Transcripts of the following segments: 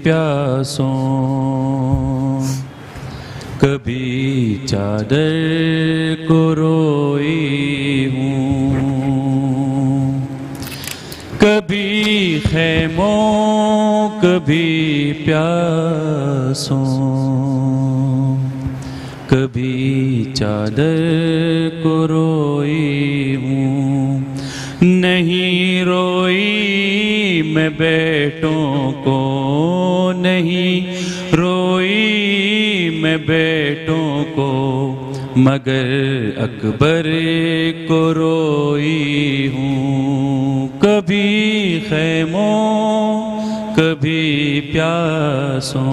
پیاسوں، کبھی چادر کو روئی ہوں، کبھی خیموں کبھی پیاسوں، کبھی چادر کو روئی ہوں، نہیں روئی میں بیٹوں کو، نہیں روئی میں بیٹوں کو، مگر اکبر کو روئی ہوں، کبھی خیموں کبھی پیاسوں،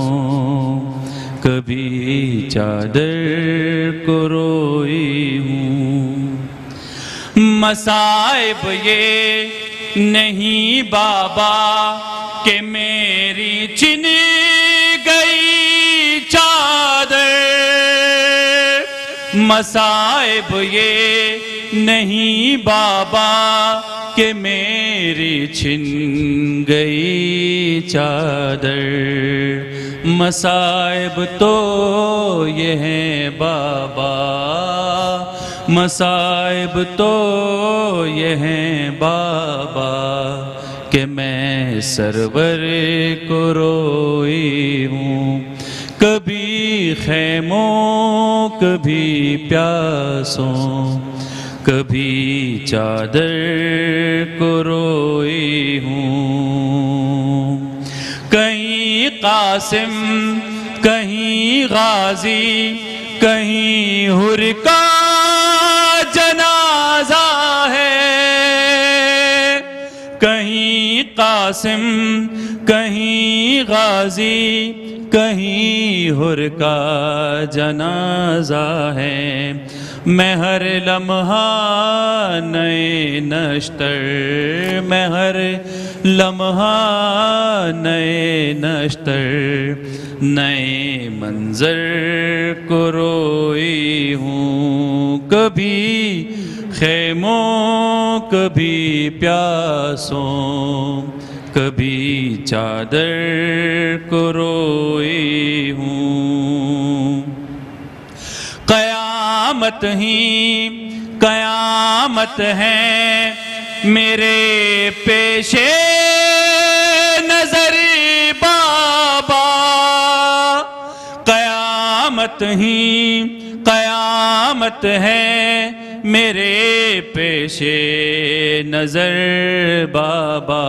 کبھی چادر کو روئی ہوں۔ مصائب یہ نہیں بابا کہ میری چن گئی چادر، مصائب یہ نہیں بابا کہ میری چھن گئی چادر، مصائب تو یہ ہیں بابا، مصائب تو یہ ہیں بابا کہ میں سرور کو روئی ہوں، کبھی خیموں کبھی پیاسوں، کبھی چادر کو روئی ہوں، کہیں قاسم کہیں غازی کہیں حر کا جنازہ ہے، کہیں قاسم کہیں غازی کہیں حر کا جنازہ ہے، میں ہر لمحہ نئے نشتر، میں ہر لمحہ نئے نشتر، نئے منظر کو روئی ہوں، کبھی خیموں کبھی پیاسوں، کبھی چادر کو روئی ہوں، قیامت ہی قیامت ہے میرے پیش نظر بابا، قیامت ہی قیامت ہے میرے پیش نظر بابا،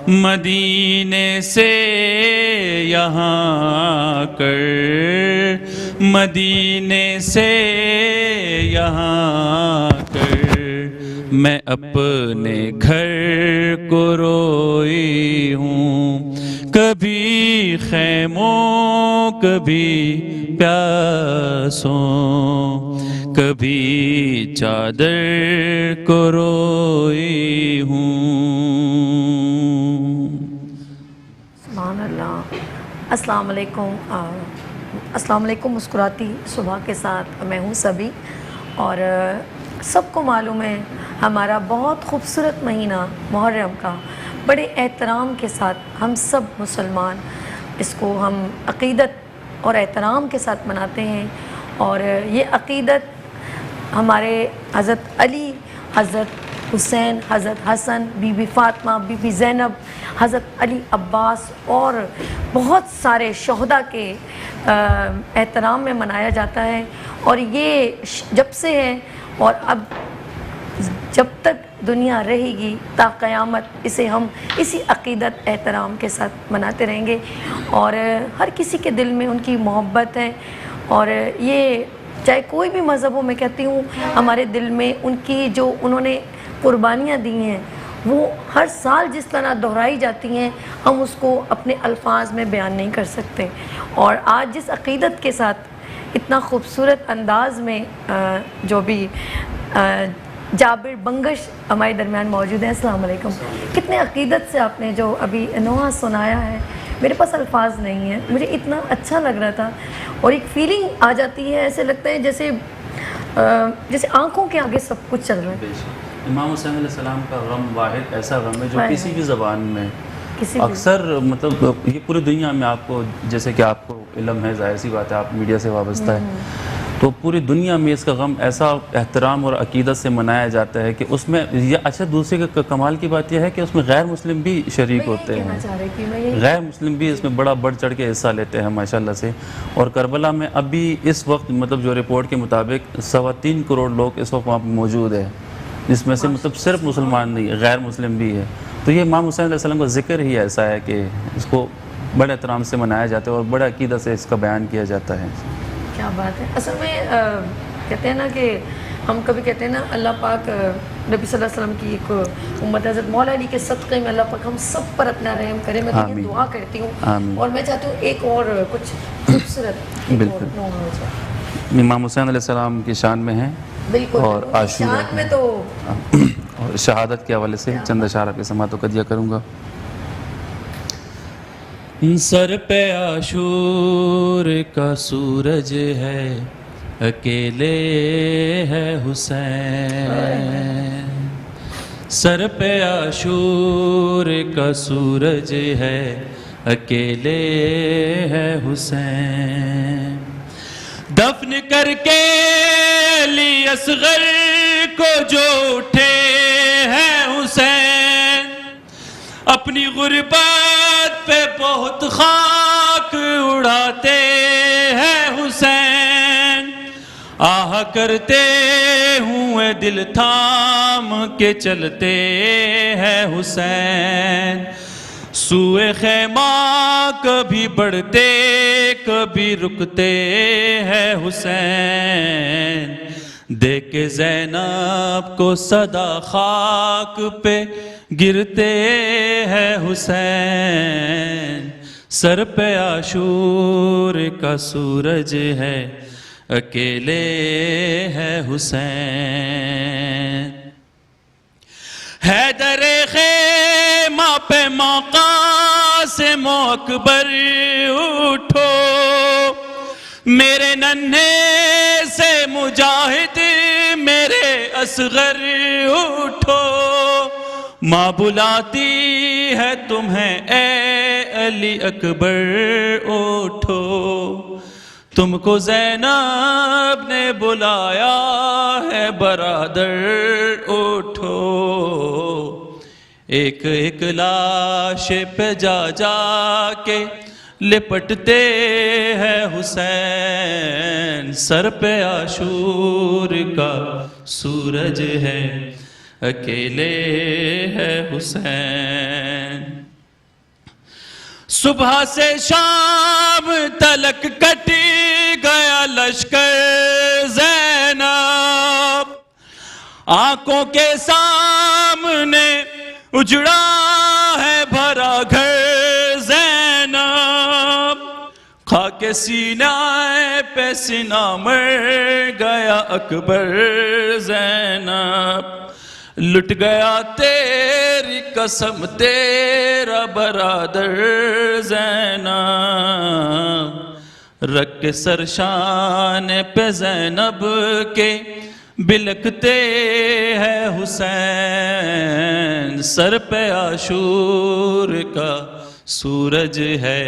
مدینے سے یہاں کر، مدینے سے یہاں کر، میں اپنے گھر کو روئی ہوں، کبھی خیموں کبھی پیاسوں، کبھی چادر کو روئی ہوں۔ سبحان اللہ۔ السلام علیکم، السلام علیکم۔ مسکراتی صبح کے ساتھ میں ہوں سبھی، اور سب کو معلوم ہے ہمارا بہت خوبصورت مہینہ محرم کا بڑے احترام کے ساتھ ہم سب مسلمان اس کو ہم عقیدت اور احترام کے ساتھ مناتے ہیں، اور یہ عقیدت ہمارے حضرت علی، حضرت حسین، حضرت حسن، بی بی فاطمہ، بی بی زینب، حضرت علی عباس اور بہت سارے شہداء کے احترام میں منایا جاتا ہے، اور یہ جب سے ہے اور اب جب تک دنیا رہے گی تا قیامت اسے ہم اسی عقیدت احترام کے ساتھ مناتے رہیں گے، اور ہر کسی کے دل میں ان کی محبت ہے، اور یہ چاہے کوئی بھی مذہب ہو، میں کہتی ہوں ہمارے دل میں ان کی جو انہوں نے قربانیاں دی ہیں وہ ہر سال جس طرح دہرائی جاتی ہیں ہم اس کو اپنے الفاظ میں بیان نہیں کر سکتے، اور آج جس عقیدت کے ساتھ اتنا خوبصورت انداز میں جو بھی جابر بنگش ہمارے درمیان موجود ہیں، السلام علیکم، کتنے عقیدت سے آپ نے جو ابھی نوحہ سنایا ہے، میرے پاس الفاظ نہیں ہیں، مجھے اتنا اچھا لگ رہا تھا، اور ایک فیلنگ آ جاتی ہے، ایسے لگتا ہے جیسے آنکھوں کے آگے سب کچھ چل رہا ہے۔ امام حسین علیہ السلام کا غم واحد ایسا غم ہے جو کسی بھی زبان میں کسی بھی اکثر مطلب یہ پوری دنیا میں آپ کو، جیسے کہ آپ کو علم ہے، ظاہر سی بات ہے آپ میڈیا سے وابستہ ہے، تو پوری دنیا میں اس کا غم ایسا احترام اور عقیدت سے منایا جاتا ہے کہ اس میں یہ اچھا، دوسرے کا کمال کی بات یہ ہے کہ اس میں غیر مسلم بھی شریک ہوتے ہیں، غیر مسلم بھی اس میں بڑا بڑھ چڑھ کے حصہ لیتے ہیں ماشاءاللہ سے. اور کربلا میں ابھی اس وقت مطلب جو رپورٹ کے مطابق 3.25 کروڑ لوگ اس وقت وہاں پہ موجود ہیں، جس میں سے مطلب صرف مسلمان نہیں، غیر مسلم بھی ہے. تو یہ امام حسین علیہ السلام کا ذکر ہی ایسا ہے کہ اس کو بڑے احترام سے منایا جاتا ہے اور بڑے عقیدت سے اس کا بیان کیا جاتا ہے. کیا بات ہے. اصل میں کہتے ہیں نا کہ ہم کبھی کہتے ہیں نا اللہ پاک نبی صلی اللہ علیہ وسلم کی ایک امت حضرت مولا علی کے صدقے میں اللہ پاک ہم سب پر اپنا رحم کرے. میں تو یہ دعا کرتی ہوں اور میں چاہتی ہوں ایک اور کچھ خوبصورت بالکل امام حسین علیہ السلام کی شان میں ہے، بالکل اور عاشورہ شان میں تو اور شہادت کے حوالے سے چند اشعار آپ کے سماعت و قدیہ کروں گا. سر پہ عاشور کا سورج ہے، اکیلے ہے حسین. سر پہ عاشور کا سورج ہے، اکیلے ہے حسین. دفن کر کے علی اصغر کو جو اٹھے ہیں حسین، اپنی غربت پہ بہت خاک اڑاتے ہیں حسین. آہ کرتے ہوئے دل تھام کے چلتے ہیں حسین. سوئے خیمہ کبھی بڑھتے کبھی رکتے ہیں حسین. دیکھ کے زینب کو صدا خاک پہ گرتے ہیں حسین. سر پہ عاشور کا سورج ہے، اکیلے ہے حسین. حیدر خیمہ پہ قاسم و اکبر اٹھو، میرے ننھے سے مجاہد میرے اصغر اٹھو. ماں بلاتی ہے تمہیں اے علی اکبر اٹھو. تم کو زینب نے بلایا ہے برادر اٹھو. ایک ایک لاش پہ جا جا کے لپٹتے ہیں حسین. سر پہ عاشور کا سورج ہے، اکیلے ہے حسین. صبح سے شام تلک کٹ گیا لشکر زینب، آنکھوں کے سامنے اجڑا ہے بھرا گھر زینب. خاک سینہ پہ سینہ مر گیا اکبر زینب. لٹ گیا تیری قسم تیرا برادر زینب. رکھ کے سرشان پہ زینب کے بلکتے ہیں حسین. سر پہ عاشور کا سورج ہے،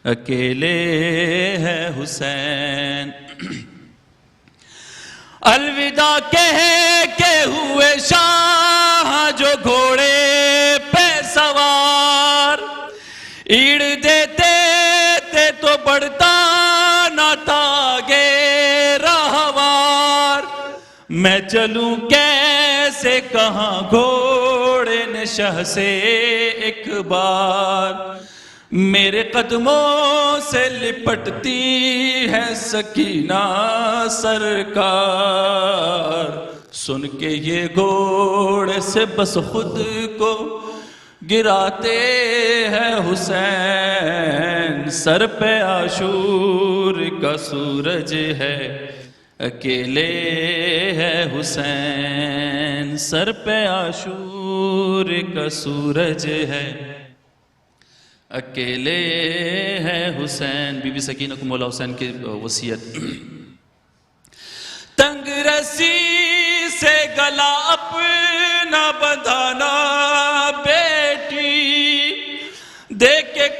اکیلے ہے حسین. الوداع کہہ کے ہوئے شاہ جو گھوڑے پہ سوار، ایڑ دیتے تھے تو بڑھتا نہ تھا آگے راہوار. میں چلوں کیسے کہاں گھوڑے نے شاہ سے ایک بار. میرے قدموں سے لپٹتی ہے سکینہ سرکار. سن کے یہ گھوڑے سے بس خود کو گراتے ہیں حسین. سر پہ عاشور کا سورج ہے، اکیلے ہے حسین. سر پہ عاشور کا سورج ہے، اکیلے ہے حسین. بی بی سکینہ کو مولا حسین کی وصیت. تنگ رسی سے گلا اپنا بندھانا بیٹی،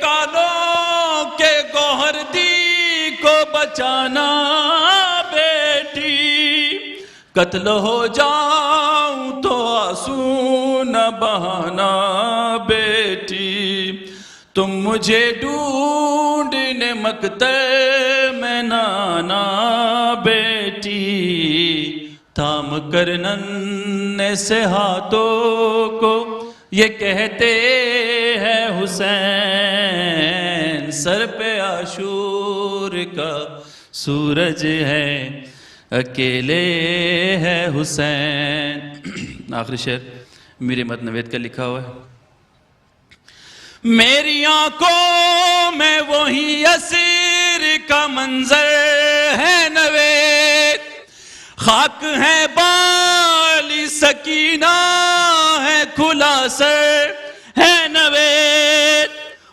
کانوں کے گوہر دی کو بچانا بیٹی، قتل ہو جاؤں تو آنسو نہ بہانا بیٹی، تم مجھے ڈھونڈنے مقتل میں نہ آنا بیٹی، تھام کر ننھے سے ہاتھوں کو یہ کہتے ہیں حسین، سر پہ عاشور کا سورج ہے، اکیلے ہے حسین۔ آخری شعر میر احمد نوید کا لکھا ہوا ہے۔ میری آنکھوں میں وہی اسیر کا منظر ہے نوید، خاک ہے بالی سکینہ ہے کھلا سر ہے نوید،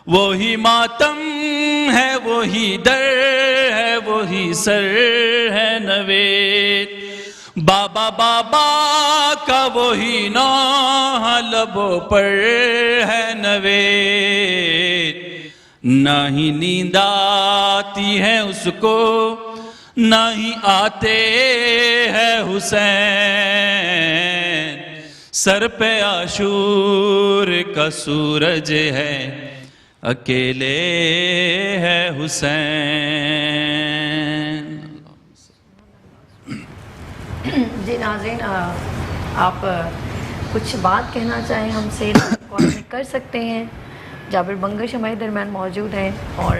وہی ماتم ہے وہی در ہے وہی سر ہے نوید، بابا بابا کا وہی نوحہ لبوں پر ہے نوید، نہ ہی نیند آتی ہے اس کو نہ ہی آتے ہے حسین، سر پہ عاشور کا سورج ہے، اکیلے ہے حسین۔ جی ناظرین، آپ کچھ بات کہنا چاہیں ہم سے کال میں کر سکتے ہیں۔ جابر بنگش ہمارے درمیان موجود ہیں اور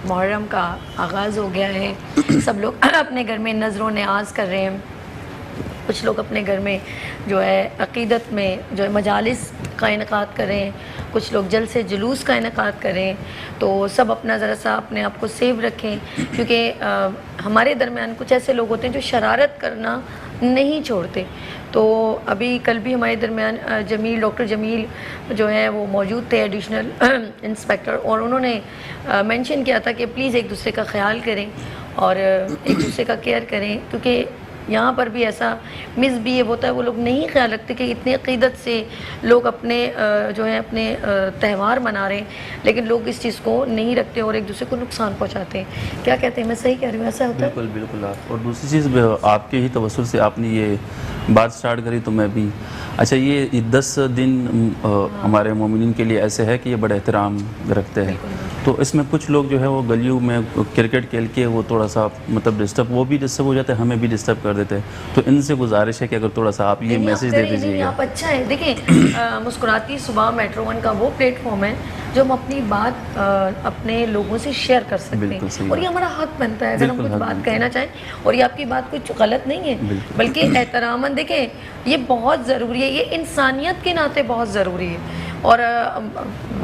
محرم کا آغاز ہو گیا ہے، سب لوگ اپنے گھر میں نذر و نیاز کر رہے ہیں، کچھ لوگ اپنے گھر میں جو ہے عقیدت میں جو ہے مجالس کا انعقاد کر رہے ہیں، کچھ لوگ جلسے جلوس کا انعقاد کر رہے ہیں، تو سب اپنا ذرا سا اپنے آپ کو سیو رکھیں، کیونکہ ہمارے درمیان کچھ ایسے لوگ ہوتے ہیں جو شرارت کرنا نہیں چھوڑتے۔ تو ابھی کل بھی ہمارے درمیان جمیل، ڈاکٹر جمیل جو ہے وہ موجود تھے، ایڈیشنل انسپیکٹر، اور انہوں نے مینشن کیا تھا کہ پلیز ایک دوسرے کا خیال کریں اور ایک دوسرے کا کیئر کریں، کیونکہ یہاں پر بھی ایسا مس بیہیو ہوتا ہے، وہ لوگ نہیں خیال رکھتے کہ اتنی عقیدت سے لوگ اپنے جو ہے اپنے تہوار منا رہے ہیں، لیکن لوگ اس چیز کو نہیں رکھتے اور ایک دوسرے کو نقصان پہنچاتے ہیں۔ کیا کہتے ہیں، میں صحیح کہہ رہی ہوں، ایسا ہوتا ہے؟ بالکل بالکل آپ، اور دوسری چیز آپ کے ہی توسل سے آپ نے یہ بات سٹارٹ کری تو میں بھی، اچھا یہ 10 دن ہمارے مومنین کے لیے ایسے ہے کہ یہ بڑا احترام رکھتے ہیں، تو اس میں کچھ لوگ جو ہے وہ گلیوں میں کرکٹ کھیل کے وہ تھوڑا سا مطلب ڈسٹرب، وہ بھی ڈسٹرب ہو جاتے ہیں، ہمیں بھی ڈسٹرب کر دیتے ہیں، تو ان سے گزارش ہے کہ اگر تھوڑا سا آپ یہ میسج دے دیجیے گا۔ آپ اچھا ہے، دیکھیں مسکراتی صبح میٹرو ون کا وہ پلیٹ فارم ہے جو ہم اپنی بات اپنے لوگوں سے شیئر کر سکتے ہیں، اور یہ ہمارا حق بنتا ہے اگر ہم کچھ بات کہنا چاہیں، اور یہ آپ کی بات کچھ غلط نہیں ہے بلکہ احتراماً، دیکھیں یہ بہت ضروری ہے، یہ انسانیت کے ناطے بہت ضروری ہے، اور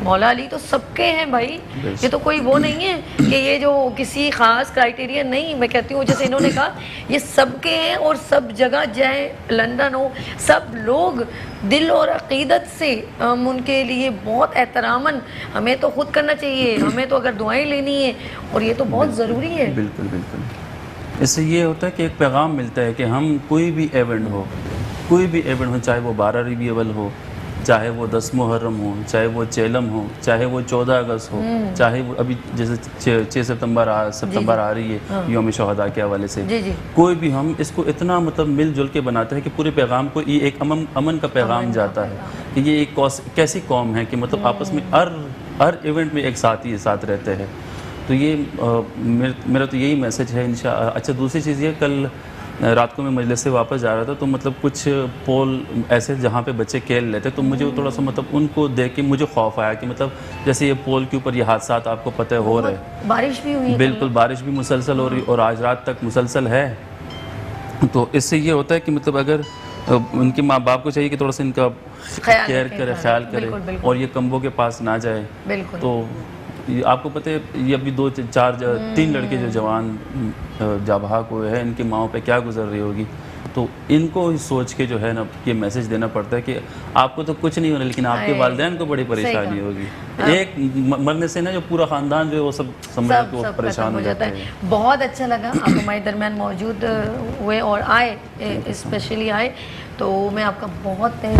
مولا علی تو سب کے ہیں بھائی، یہ تو کوئی وہ نہیں ہے کہ یہ جو کسی خاص کرائٹیریا نہیں، میں کہتی ہوں جیسے انہوں نے کہا یہ سب کے ہیں، اور سب جگہ جائیں، لندن ہو، سب لوگ دل اور عقیدت سے ہم ان کے لیے بہت احتراماً، ہمیں تو خود کرنا چاہیے، ہمیں تو اگر دعائیں لینی ہے، اور یہ تو بہت ضروری ہے۔ بالکل بالکل، اس سے یہ ہوتا ہے کہ ایک پیغام ملتا ہے کہ ہم کوئی بھی ایونٹ ہو، چاہے وہ 12 ربیع الاول ہو، چاہے وہ 10 محرم ہو، چاہے وہ چیلم ہو، چاہے وہ 14 اگست ہو، چاہے وہ ابھی جیسے 6 ستمبر آ رہی ہے یوم شہداء کے حوالے سے، کوئی بھی ہم اس کو اتنا مطلب مل جل کے بناتے ہیں کہ پورے پیغام کو یہ ایک امن کا پیغام جاتا ہے کہ یہ ایک کیسی قوم ہے کہ مطلب آپس میں ہر ایونٹ میں ایک ساتھ رہتے ہیں، تو یہ میرا تو یہی میسج ہے انشاءاللہ۔ اچھا دوسری چیز یہ، کل رات کو میں مجلس سے واپس جا رہا تھا تو مطلب کچھ پول ایسے جہاں پہ بچے کھیل لیتے، تو مجھے تھوڑا سا مطلب ان کو دیکھ کے مجھے خوف آیا کہ مطلب جیسے یہ پول کے اوپر یہ حادثات آپ کو پتہ ہو رہے، بارش بھی ہوئی، بالکل بارش بھی مسلسل ہو رہی اور آج رات تک مسلسل ہے، تو اس سے یہ ہوتا ہے کہ مطلب اگر ان کے ماں باپ کو چاہیے کہ تھوڑا سا ان کا کیئر کرے، خیال کرے، اور یہ کمبوں کے پاس نہ جائے، تو آپ کو پتہ ہے یہ ابھی 3 لڑکے جو جوان جابحق ہوئے ہیں، ان کی ماؤں پہ کیا گزر رہی ہوگی، تو ان کو سوچ کے جو ہے نا یہ میسج دینا پڑتا ہے کہ آپ کو تو کچھ نہیں ہونا، لیکن آپ کے والدین کو بڑی پریشانی ہوگی، ایک مرنے سے نا جو پورا خاندان جو ہے وہ سب سمجھ کے پریشان ہو جاتا ہے۔ بہت اچھا لگا آپ ہمارے درمیان موجود ہوئے اور آئے، اسپیشلی آئے، تو میں آپ کا بہت تہہ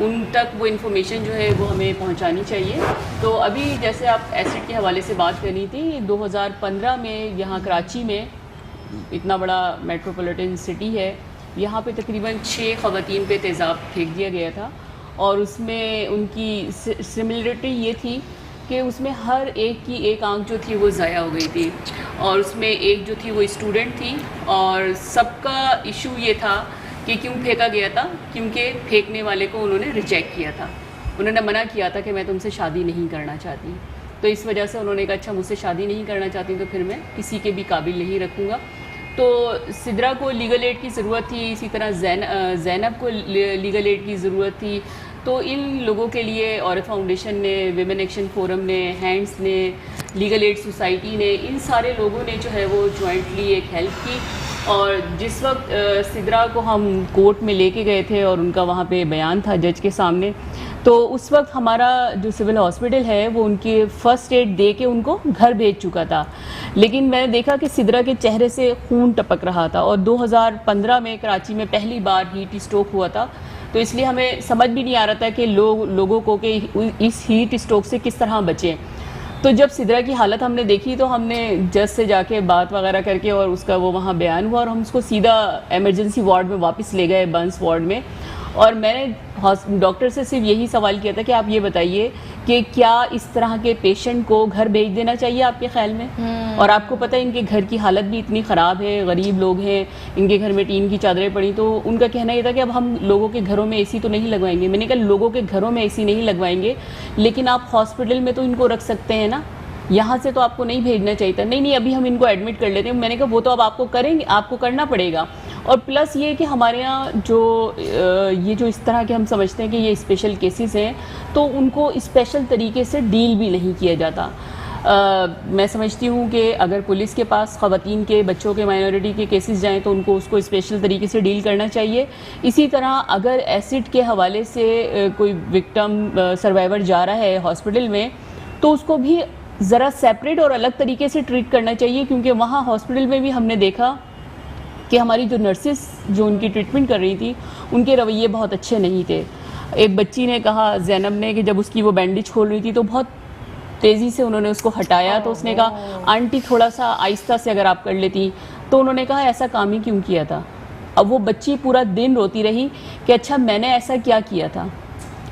ان تک وہ انفارمیشن جو ہے وہ ہمیں پہنچانی چاہیے. تو ابھی جیسے آپ ایسڈ کے حوالے سے بات کرنی تھی, 2015 میں یہاں کراچی میں, اتنا بڑا میٹروپولیٹن سٹی ہے, یہاں پہ تقریباً 6 خواتین پہ تیزاب پھینک دیا گیا تھا, اور اس میں ان کی سملرٹی یہ تھی کہ اس میں ہر ایک کی ایک آنکھ جو تھی وہ ضائع ہو گئی تھی, اور اس میں ایک جو تھی وہ اسٹوڈنٹ تھی, اور سب کا ایشو یہ تھا کہ کیوں پھینکا گیا تھا, کیونکہ پھینکنے والے کو انہوں نے ریجیکٹ کیا تھا, انہوں نے منع کیا تھا کہ میں تم سے شادی نہیں کرنا چاہتی. تو اس وجہ سے انہوں نے کہا اچھا مجھ سے شادی نہیں کرنا چاہتی تو پھر میں کسی کے بھی قابل نہیں رکھوں گا. تو سدرا کو لیگل ایڈ کی ضرورت تھی, اسی طرح زینب کو لیگل ایڈ کی ضرورت تھی. تو ان لوگوں کے لیے عورت فاؤنڈیشن نے, ویمن ایکشن فورم نے, ہینڈس نے, لیگل ایڈ سوسائٹی نے, ان سارے لوگوں نے جو ہے وہ جوائنٹلی ایک ہیلپ کی. اور جس وقت سدرا کو ہم کورٹ میں لے کے گئے تھے اور ان کا وہاں پہ بیان تھا جج کے سامنے, تو اس وقت ہمارا جو سول ہاسپٹل ہے وہ ان کے فرسٹ ایڈ دے کے ان کو گھر بھیج چکا تھا. لیکن میں نے دیکھا کہ سدرا کے چہرے سے خون ٹپک رہا تھا, اور 2015 میں کراچی میں پہلی بار ہیٹ اسٹروک ہوا تھا, تو اس لیے ہمیں سمجھ بھی نہیں آ رہا تھا کہ لوگوں کو کہ اس ہیٹ اسٹروک سے کس طرح بچیں. تو جب سدرا کی حالت ہم نے دیکھی تو ہم نے جج سے جا کے بات وغیرہ کر کے, اور اس کا وہ وہاں بیان ہوا, اور ہم اس کو سیدھا ایمرجنسی وارڈ میں واپس لے گئے, بنس وارڈ میں. اور میں نے ڈاکٹر سے صرف یہی سوال کیا تھا کہ آپ یہ بتائیے کہ کیا اس طرح کے پیشنٹ کو گھر بھیج دینا چاہیے آپ کے خیال میں؟ اور آپ کو پتہ ہے ان کے گھر کی حالت بھی اتنی خراب ہے, غریب لوگ ہیں, ان کے گھر میں ٹین کی چادریں پڑی. تو ان کا کہنا یہ تھا کہ اب ہم لوگوں کے گھروں میں اے سی تو نہیں لگوائیں گے. میں نے کہا لوگوں کے گھروں میں اے سی نہیں لگوائیں گے, لیکن آپ ہاسپٹل میں تو ان کو رکھ سکتے ہیں نا, یہاں سے تو آپ کو نہیں بھیجنا چاہیے تھا. نہیں ابھی ہم ان کو ایڈمٹ کر لیتے ہیں. میں نے کہا وہ تو اب آپ کو کریں گے, آپ کو کرنا پڑے گا. اور پلس یہ کہ ہمارے یہاں یہ جو اس طرح کے ہم سمجھتے ہیں کہ یہ اسپیشل کیسز ہیں, تو ان کو اسپیشل طریقے سے ڈیل بھی نہیں کیا جاتا. میں سمجھتی ہوں کہ اگر پولیس کے پاس خواتین کے, بچوں کے, مائنورٹی کے کیسز جائیں تو ان کو اس کو اسپیشل طریقے سے ڈیل کرنا چاہیے. اسی طرح اگر ایسڈ کے حوالے سے کوئی وکٹم سروائیور جا رہا ہے ہاسپٹل میں, تو اس کو بھی ذرا سیپریٹ اور الگ طریقے سے ٹریٹ کرنا چاہیے, کیونکہ وہاں ہاسپٹل میں بھی ہم نے دیکھا کہ ہماری جو نرسز جو ان کی ٹریٹمنٹ کر رہی تھی ان کے رویے بہت اچھے نہیں تھے. ایک بچی نے کہا, زینب نے, کہ جب اس کی وہ بینڈیج کھول رہی تھی تو بہت تیزی سے انہوں نے اس کو ہٹایا, تو اس نے کہا آنٹی تھوڑا سا آہستہ سے اگر آپ کر لیتی. تو انہوں نے کہا ایسا کام ہی کیوں کیا تھا. اب وہ بچی پورا دن روتی رہی کہ اچھا میں نے ایسا کیا کیا تھا,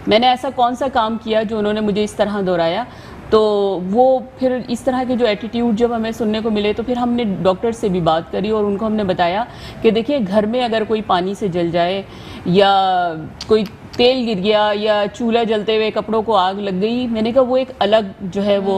میں نے ایسا کون سا کام کیا جو انہوں نے مجھے اس طرح دہرایا. تو وہ پھر اس طرح کے جو ایٹیٹیوڈ جب ہمیں سننے کو ملے تو پھر ہم نے ڈاکٹر سے بھی بات کری, اور ان کو ہم نے بتایا کہ دیکھیے گھر میں اگر کوئی پانی سے جل جائے, یا کوئی تیل گر گیا, یا چولہا جلتے ہوئے کپڑوں کو آگ لگ گئی, میں نے کہا وہ ایک الگ جو ہے وہ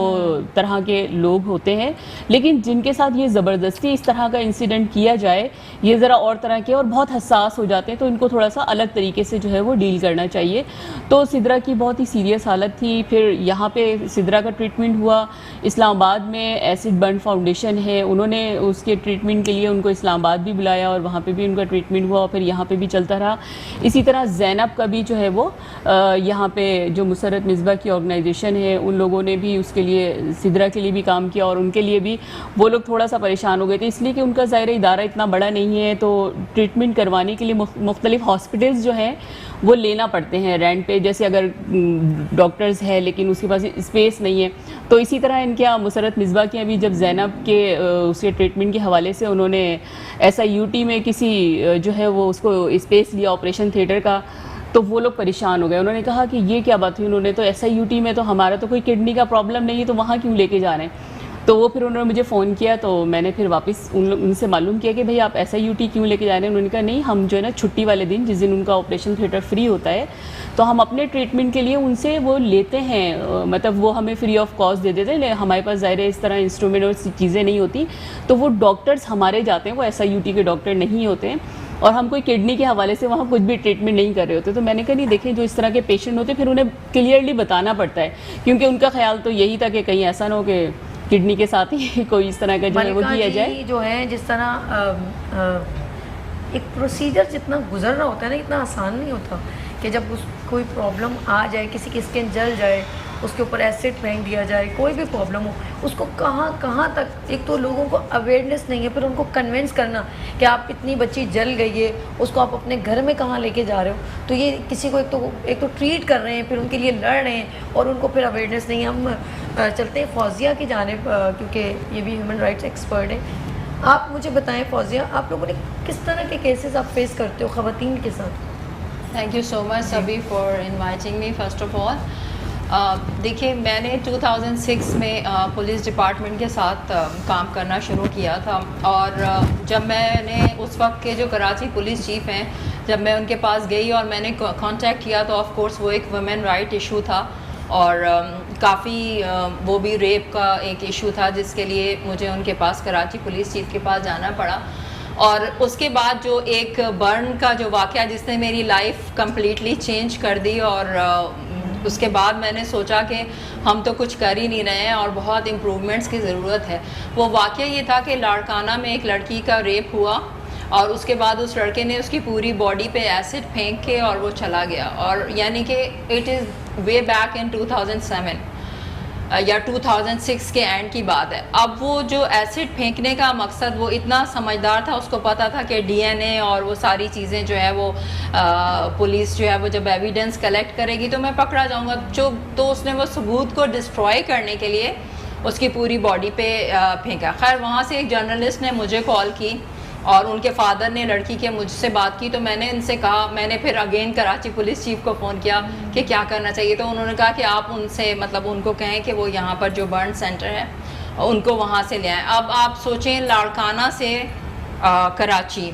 طرح کے لوگ ہوتے ہیں. لیکن جن کے ساتھ یہ زبردستی اس طرح کا انسیڈنٹ کیا جائے, یہ ذرا اور طرح کے اور بہت حساس ہو جاتے ہیں, تو ان کو تھوڑا سا الگ طریقے سے جو ہے وہ ڈیل کرنا چاہیے. تو سدرا کی بہت ہی سیریس حالت تھی. پھر یہاں پہ سدرا کا ٹریٹمنٹ ہوا. اسلام آباد میں ایسڈ برن فاؤنڈیشن ہے, انہوں نے اس کے ٹریٹمنٹ کے لیے ان کو اسلام آباد بھی بلایا, اور وہاں پہ بھی ان کا ٹریٹمنٹ ہوا, اور پھر یہاں پہ بھی چلتا رہا. اسی طرح زینب کا بھی جو ہے وہ یہاں پہ جو مسرت مصباح کی آرگنائزیشن ہے, ان لوگوں نے بھی اس کے لیے, سدرا کے لیے بھی کام کیا, اور ان کے لیے بھی وہ لوگ تھوڑا سا پریشان ہو گئے تھے, اس لیے کہ ان کا ظاہر ادارہ اتنا بڑا نہیں ہے, تو ٹریٹمنٹ کروانے کے لیے مختلف ہاسپٹلز جو ہیں وہ لینا پڑتے ہیں رینٹ پہ. جیسے اگر ڈاکٹرز ہے لیکن اس کے پاس اسپیس نہیں ہے, تو اسی طرح ان کے یہاں مسرت مصباح کے ابھی جب زینب کے اس کے ٹریٹمنٹ کے حوالے سے انہوں نے SIUT میں کسی جو ہے وہ اس کو اسپیس لیا آپریشن تھیٹر کا, تو وہ لوگ پریشان ہو گئے. انہوں نے کہا کہ یہ کیا بات ہوئی, انہوں نے تو SIUT میں تو ہمارا تو کوئی کڈنی کا پرابلم نہیں ہے, تو وہاں کیوں لے کے جا رہے ہیں. تو وہ پھر انہوں نے مجھے فون کیا, تو میں نے پھر واپس ان سے معلوم کیا کہ بھئی آپ SIUT کیوں لے کے جا رہے ہیں. انہوں نے کہا نہیں, ہم جو ہے نا چھٹی والے دن, جس دن ان کا آپریشن تھیٹر فری ہوتا ہے, تو ہم اپنے ٹریٹمنٹ کے لیے ان سے وہ لیتے ہیں, مطلب وہ ہمیں فری آف کاسٹ دے دیتے ہیں. ہمارے پاس ظاہر ہے اس طرح انسٹرومنٹ اور چیزیں نہیں ہوتی, تو وہ ڈاکٹرز ہمارے جاتے ہیں, وہ SIUT کے ڈاکٹر نہیں ہوتے ہیں, اور ہم کوئی کڈنی کے حوالے سے وہاں کچھ بھی ٹریٹمنٹ نہیں کر رہے ہوتے. تو میں نے کہا نہیں دیکھیں, جو اس طرح کے پیشنٹ ہوتے ہیں پھر انہیں کلیئرلی بتانا پڑتا ہے, کیونکہ ان کا خیال تو یہی تھا کہ کہیں ایسا نہ ہو کہ کڈنی کے ساتھ ہی کوئی اس طرح کا جو ہے وہ کیا جائے. جو ہے جس طرح ایک پروسیجر جتنا گزر رہا ہوتا ہے نا, اتنا آسان نہیں ہوتا کہ جب کوئی پرابلم آ جائے, کسی کی اسکن جل جائے, اس کے اوپر ایسڈ پھینک دیا جائے, کوئی بھی پرابلم ہو, اس کو کہاں تک, ایک تو لوگوں کو اویئرنیس نہیں ہے, پھر ان کو کنونس کرنا کہ آپ اتنی بچی جل گئی ہے, اس کو آپ اپنے گھر میں کہاں لے کے جا رہے ہو, تو یہ کسی کو ایک تو ٹریٹ کر رہے ہیں, پھر ان کے لیے لڑ رہے ہیں, اور ان کو پھر اویئرنیس نہیں ہے. ہم چلتے ہیں فوزیہ کی جانب, کیونکہ یہ بھی ہیومن رائٹس ایکسپرٹ ہے. آپ مجھے بتائیں فوزیہ, آپ لوگوں نے کس طرح کے کیسز آپ فیس کرتے ہو خواتین کے ساتھ؟ تھینک یو سو مچ سبھی for inviting me. First of all دیکھیے, میں نے 2006 میں پولیس ڈپارٹمنٹ کے ساتھ کام کرنا شروع کیا تھا, اور جب میں نے اس وقت کے جو کراچی پولیس چیف ہیں, جب میں ان کے پاس گئی اور میں نے کانٹیکٹ کیا, تو آف کورس وہ ایک ویمن رائٹ ایشو تھا, اور کافی وہ بھی ریپ کا ایک ایشو تھا, جس کے لیے مجھے ان کے پاس کراچی پولیس چیف کے پاس جانا پڑا. اور اس کے بعد جو ایک برن کا جو واقعہ جس نے میری لائف کمپلیٹلی چینج کر دی, اور اس کے بعد میں نے سوچا کہ ہم تو کچھ کر ہی نہیں رہے ہیں اور بہت امپرومنٹس کی ضرورت ہے. وہ واقعہ یہ تھا کہ لاڑکانہ میں ایک لڑکی کا ریپ ہوا, اور اس کے بعد اس لڑکے نے اس کی پوری باڈی پہ ایسڈ پھینک کے اور وہ چلا گیا. اور یعنی کہ it is way back in 2007 یا 2006 کے اینڈ کی بات ہے. اب وہ جو ایسڈ پھینکنے کا مقصد, وہ اتنا سمجھدار تھا, اس کو پتا تھا کہ ڈی این اے اور وہ ساری چیزیں جو ہے وہ پولیس جو ہے وہ جب ایویڈنس کلیکٹ کرے گی تو میں پکڑا جاؤں گا. تو اس نے وہ ثبوت کو ڈسٹروائے کرنے کے لیے اس کی پوری باڈی پہ پھینکا. خیر, وہاں سے ایک جرنلسٹ نے مجھے کال کی, اور ان کے فادر نے لڑکی کے مجھ سے بات کی, تو میں نے ان سے کہا, میں نے پھر اگین کراچی پولیس چیف کو فون کیا کہ کیا کرنا چاہیے. تو انہوں نے کہا کہ آپ ان سے مطلب ان کو کہیں کہ وہ یہاں پر جو برن سینٹر ہے ان کو وہاں سے لے آئیں. اب آپ سوچیں, لاڑکانہ سے کراچی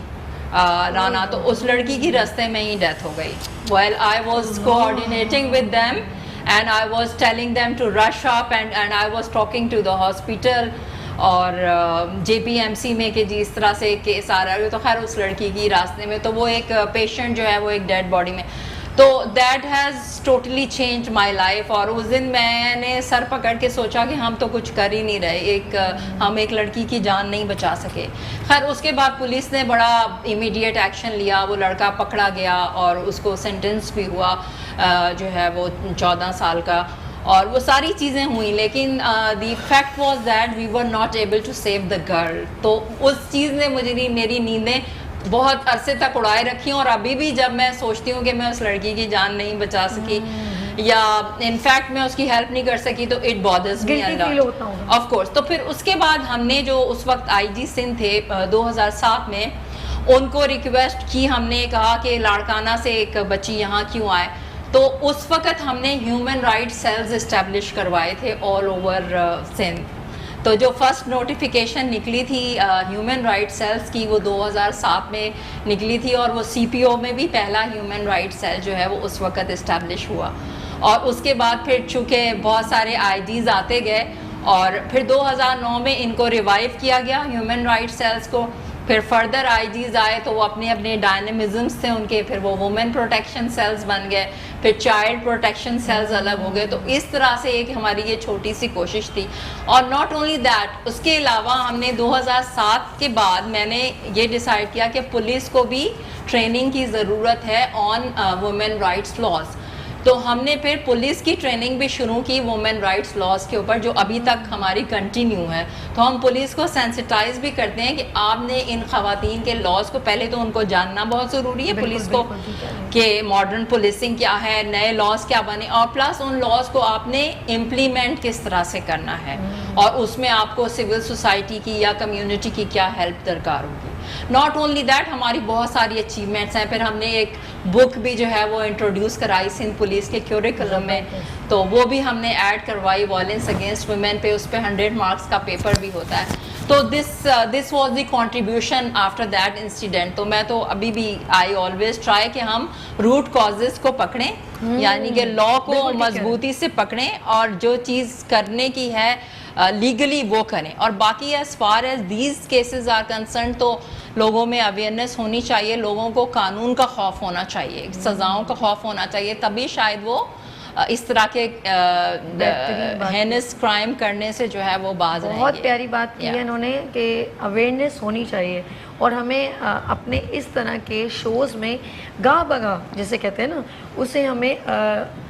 لانا, تو اس لڑکی کی رستے میں ہی ڈیتھ ہو گئی. Well I was coordinating with them and I was telling them to rush up, and I was talking to the hospital اور جے پی ایم سی میں کہ جی اس طرح سے کیس آ رہا ہے. تو خیر اس لڑکی کی راستے میں تو وہ ایک پیشنٹ جو ہے وہ ایک ڈیڈ باڈی میں, تو that has totally change my life. اور اس دن میں نے سر پکڑ کے سوچا کہ ہم تو کچھ کر ہی نہیں رہے, ہم ایک لڑکی کی جان نہیں بچا سکے. خیر اس کے بعد پولیس نے بڑا امیڈیٹ ایکشن لیا, وہ لڑکا پکڑا گیا اور اس کو سینٹنس بھی ہوا جو ہے وہ 14 سال کا, اور وہ ساری چیزیں ہوئیں. لیکن the fact was that we were not able to save the girl. تو اس چیز نے مجھے میری نیندیں بہت عرصے تک اڑائے رکھی, اور ابھی بھی جب میں سوچتی ہوں کہ میں اس لڑکی کی جان نہیں بچا سکی یا انفیکٹ میں اس کی ہیلپ نہیں کر سکی, تو it bothers me a lot of course. تو پھر اس کے بعد ہم نے جو اس وقت آئی جی سندھ تھے 2007 میں, ان کو ریکویسٹ کی, ہم نے کہا کہ لاڑکانہ سے ایک بچی یہاں کیوں آئے. تو اس وقت ہم نے ہیومن رائٹ سیلز اسٹیبلش کروائے تھے آل اوور سندھ. تو جو فرسٹ نوٹیفیکیشن نکلی تھی ہیومن رائٹ سیلز کی, وہ 2007 میں نکلی تھی, اور وہ سی پی او میں بھی پہلا ہیومن رائٹ سیل جو ہے وہ اس وقت اسٹیبلش ہوا. اور اس کے بعد پھر چونکہ بہت سارے آئی ڈیز آتے گئے, اور پھر 2009 میں ان کو ریوائیو کیا گیا ہیومن رائٹ سیلز کو. پھر فردر آئی جیز آئے تو وہ اپنے اپنے ڈائنامزمس تھے ان کے, پھر وہ وومن پروٹیکشن سیلز بن گئے, پھر چائلڈ پروٹیکشن سیلز الگ ہو گئے. تو اس طرح سے ایک ہماری یہ چھوٹی سی کوشش تھی. اور ناٹ اونلی دیٹ, اس کے علاوہ ہم نے 2007 کے بعد میں نے یہ ڈیسائیڈ کیا کہ پولیس کو بھی ٹریننگ کی ضرورت ہے آن وومن رائٹس لاز. تو ہم نے پھر پولیس کی ٹریننگ بھی شروع کی وومن رائٹس لاز کے اوپر, جو ابھی تک ہماری کنٹینیو ہے. تو ہم پولیس کو سینسٹائز بھی کرتے ہیں کہ آپ نے ان خواتین کے لاز کو, پہلے تو ان کو جاننا بہت ضروری ہے پولیس کو کہ ماڈرن پولیسنگ کیا ہے, نئے لاز کیا بنے, اور پلس ان لاز کو آپ نے امپلیمنٹ کس طرح سے کرنا ہے, اور اس میں آپ کو سول سوسائٹی کی یا کمیونٹی کی کیا ہیلپ درکار ہوگی. ناٹ اونلی دیٹ, ہماری بہت ساری اچیومنٹس ہیں. پھر ہم نے ایک بک بھی جو ہے وہ انٹروڈیوس کرائی سندھ پولیس کے کیوریکلم میں, تو وہ بھی ہم نے ایڈ کروائی, وائلنس اگینسٹ ویمن پہ, اس پہ 100 مارکس کا پیپر بھی ہوتا ہے. تو this was the contribution after that incident. تو میں تو ابھی بھی آئی آلویز ٹرائی کہ ہم روٹ کازز کو پکڑیں, یعنی کہ لا کو مضبوطی سے پکڑیں, اور جو چیز کرنے کی ہے لیگلی وہ کریں. اور باقی as far as these cases are concern, تو لوگوں میں اویئرنیس ہونی چاہیے, لوگوں کو قانون کا خوف ہونا چاہیے, سزاؤں کا خوف ہونا چاہیے, تبھی شاید وہ اس طرح کے ہینس کرائم کرنے سے جو ہے وہ باز رہیں گے. بہت پیاری بات کی ہے انہوں نے کہ اویئرنیس ہونی چاہیے, اور ہمیں اپنے اس طرح کے شوز میں گاہ بگاہ جسے کہتے ہیں نا, اسے ہمیں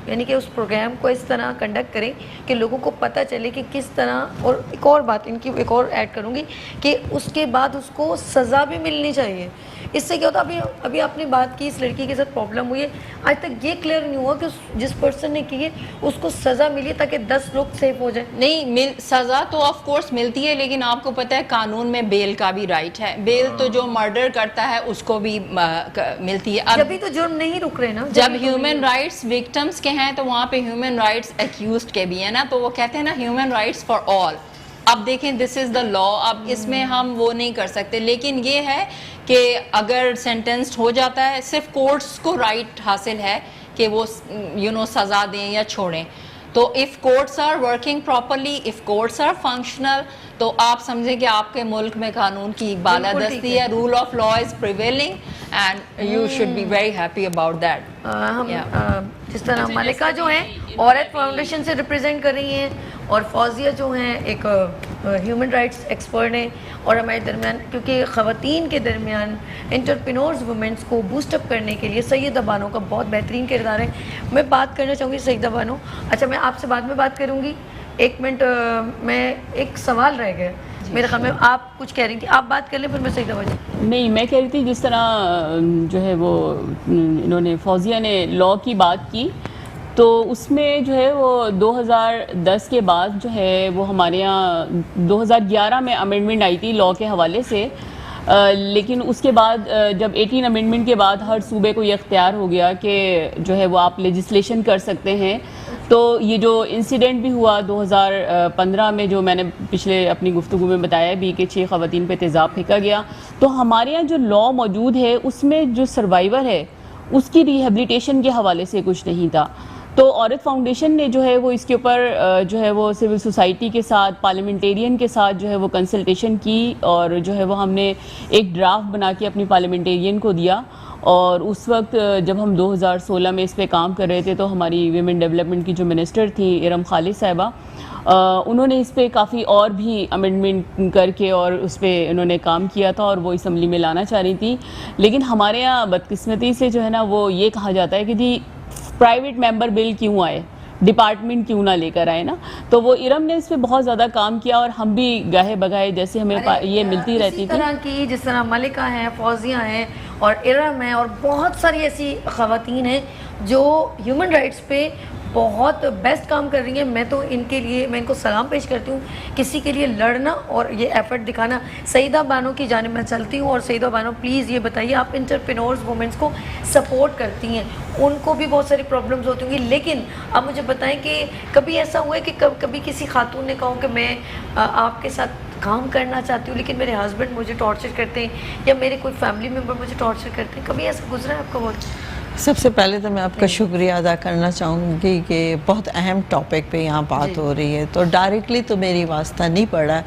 یعنی کہ اس پروگرام کو اس طرح کنڈکٹ کریں کہ لوگوں کو پتہ چلے کہ کس طرح. اور ایک اور بات ان کی ایک اور ایڈ کروں گی کہ اس کے بعد اس کو سزا بھی ملنی چاہیے. اس سے کیا ہوتا ہے, ابھی آپ نے بات کی اس لڑکی کے ساتھ پرابلم ہوئی ہے, آج تک یہ کلیئر نہیں ہوا کہ جس پرسن نے کی ہے اس کو سزا ملی تاکہ 10 لوگ سیف ہو جائیں. نہیں, سزا تو آف کورس ملتی ہے, لیکن آپ کو پتہ ہے قانون میں بیل کا بھی رائٹ ہے. بیل تو جو مرڈر کرتا ہے اس کو بھی ملتی ہے. جبھی تو جرم نہیں رک رہے نا, جب ہیومن رائٹس وکٹمس کے ہیں تو وہاں پہ ہیومن رائٹس ایکیوزڈ کے بھی ہیں نا, تو وہ کہتے ہیں نا ہیومن رائٹس فار آل. اب دیکھیں دس از دا لا, اب اس میں ہم وہ نہیں کر سکتے. لیکن یہ ہے کہ اگر سینٹنسڈ ہو جاتا ہے, صرف کورٹس کو رائٹ حاصل ہے کہ وہ سزا دیں یا چھوڑیں. تو if courts are working properly, if courts are functional, تو آپ سمجھیں کہ آپ کے ملک میں قانون کی بالادستی ہے, rule of law is prevailing, and you should be very happy about that. ہم جس طرح ملکہ جو ہیں عورت فاؤنڈیشن سے ریپرزینٹ کر رہی ہیں, اور فوزیہ جو ہیں ایک ہیومن رائٹس ایکسپرٹ ہیں, اور ہمارے درمیان کیونکہ خواتین کے درمیان انٹرپرینورز وومنس کو بوسٹ اپ کرنے کے لیے سیدہ بانو کا بہت بہترین کردار ہے. میں بات کرنا چاہوں گی سیدہ بانو. اچھا, میں آپ سے بعد میں بات کروں گی, 1 منٹ میں ایک سوال رہ گیا میرے خیال میں, آپ کچھ کہہ رہی تھی, آپ بات کر لیں پھر میں سیدہ بانو. نہیں, میں کہہ رہی تھی جس طرح جو ہے وہ انہوں نے فوزیہ نے لا کی بات کی, تو اس میں جو ہے وہ 2010 کے بعد جو ہے وہ ہمارے یہاں 2011 میں امینڈمنٹ آئی تھی لا کے حوالے سے, لیکن اس کے بعد جب 18 امینڈمنٹ کے بعد ہر صوبے کو یہ اختیار ہو گیا کہ جو ہے وہ آپ لیجسلیشن کر سکتے ہیں. تو یہ جو انسیڈنٹ بھی ہوا 2015 میں, جو میں نے پچھلے اپنی گفتگو میں بتایا بھی کہ 6 خواتین پہ تیزاب پھینکا گیا, تو ہمارے یہاں جو لا موجود ہے اس میں جو سروائیور ہے اس کی ریہیبلیٹیشن کے حوالے سے کچھ نہیں تھا. تو عورت فاؤنڈیشن نے جو ہے وہ اس کے اوپر جو ہے وہ سول سوسائٹی کے ساتھ, پارلیمنٹیرین کے ساتھ جو ہے وہ کنسلٹیشن کی, اور جو ہے وہ ہم نے ایک ڈرافٹ بنا کے اپنی پارلیمنٹیرین کو دیا. اور اس وقت جب ہم 2016 میں اس پہ کام کر رہے تھے تو ہماری ویمن ڈیولپمنٹ کی جو منسٹر تھی ارم خالد صاحبہ, انہوں نے اس پہ کافی اور بھی امینڈمنٹ کر کے اور اس پہ انہوں نے کام کیا تھا, اور وہ اسمبلی میں لانا چاہ رہی تھی. لیکن ہمارے یہاں بدقسمتی سے جو ہے نا وہ یہ کہا جاتا ہے کہ جی پرائیویٹ ممبر بل کیوں آئے, ڈپارٹمنٹ کیوں نہ لے کر آئے نا. تو وہ ارم نے اس پہ بہت زیادہ کام کیا, اور ہم بھی گاہے بگائے جیسے ہمیں یہ ملتی رہتی تھی. اسی طرح کی جس طرح ملکہ ہیں, فوزیہ ہیں, اور ارم ہیں, اور بہت ساری ایسی خواتین ہیں جو ہیومن رائٹس پہ بہت بیسٹ کام کر رہی ہیں. میں تو ان کے لیے میں ان کو سلام پیش کرتی ہوں. کسی کے لیے لڑنا اور یہ ایفرٹ دکھانا. سیدہ بانو کی جانب میں چلتی ہوں, اور سیدہ بانو پلیز یہ بتائیے, آپ انٹرپرینورز وومنس کو سپورٹ کرتی ہیں, ان کو بھی بہت ساری پرابلمز ہوتی ہوں گی, لیکن آپ مجھے بتائیں کہ کبھی ایسا ہوا ہے کہ کبھی کسی خاتون نے کہا کہ میں آپ کے ساتھ کام کرنا چاہتی ہوں لیکن میرے ہسبینڈ مجھے ٹارچر کرتے ہیں, یا میرے کوئی فیملی ممبر مجھے ٹارچر کرتے ہیں, کبھی ایسا گزرا ہے آپ کا؟ بہت سب سے پہلے تو میں آپ کا شکریہ ادا کرنا چاہوں گی کہ بہت اہم ٹاپک پہ یہاں بات ہو رہی ہے. تو ڈائریکٹلی تو میری واسطہ نہیں پڑا,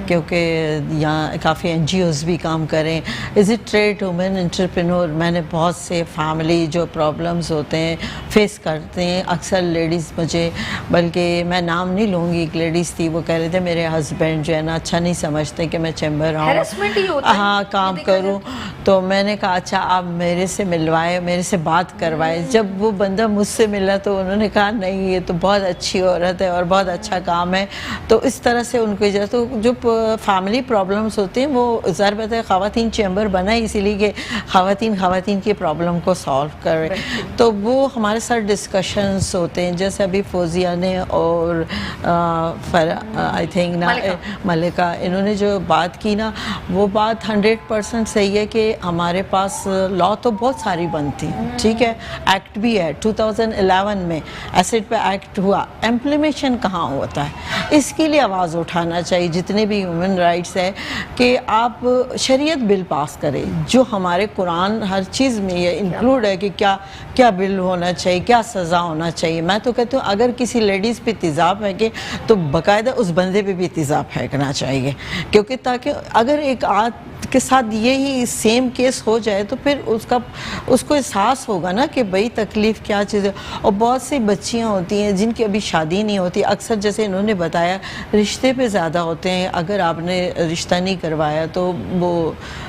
کیونکہ یہاں کافی این جی اوز بھی کام کریں. As a trade woman entrepreneur میں نے بہت سے فیملی جو پرابلمز ہوتے ہیں فیس کرتے ہیں. اکثر لیڈیز مجھے, بلکہ میں نام نہیں لوں گی, ایک لیڈیز تھی وہ کہہ رہے تھے میرے ہسبینڈ جو ہے نا اچھا نہیں سمجھتے کہ میں چیمبر ہاں کام کروں. تو میں نے کہا اچھا آپ میرے سے ملوائے, میرے سے بات کروائے. جب وہ بندہ مجھ سے ملا تو انہوں نے کہا نہیں یہ تو بہت اچھی عورت ہے اور بہت اچھا کام ہے. تو اس طرح سے ان کو تو جو فیملی پرابلمس ہوتے ہیں وہ ظاہر بات ہے خواتین چیمبر بنا ہے اسی لیے کہ خواتین کی پرابلم کو سالو کرے. تو وہ ہمارے ساتھ ڈسکشنس ہوتے ہیں, جیسے ابھی فوزیہ نے اور آئی تھنک نا ملکہ, انہوں نے جو بات کی نا وہ بات 100% صحیح ہے کہ ہمارے پاس لا تو بہت ساری بنتی, ٹھیک ہے, ایکٹ بھی ہے. 2011 میں ایسڈ پہ ایکٹ ہوا, امپلیمنٹیشن کہاں ہوتا ہے؟ اس کے لیے آواز اٹھانا چاہیے جتنے بھی ہیومن رائٹس ہے کہ آپ شریعت بل پاس کریں, جو ہمارے قرآن ہر چیز میں یہ انکلوڈ ہے کہ کیا بل ہونا چاہیے, کیا سزا ہونا چاہیے. میں تو کہتی ہوں اگر کسی لیڈیز پہ تیزاب پھینکے تو باقاعدہ اس بندے پہ بھی تیزاب پھینکنا چاہیے, کیونکہ تاکہ اگر ایک کے ساتھ یہی سیم کیس ہو جائے تو پھر اس کو احساس ہوگا نا کہ بھئی تکلیف کیا چیز ہے. اور بہت سی بچیاں ہوتی ہیں جن کی ابھی شادی نہیں ہوتی, اکثر جیسے انہوں نے بتایا رشتے پہ زیادہ ہوتے ہیں, اگر آپ نے رشتہ نہیں کروایا تو وہ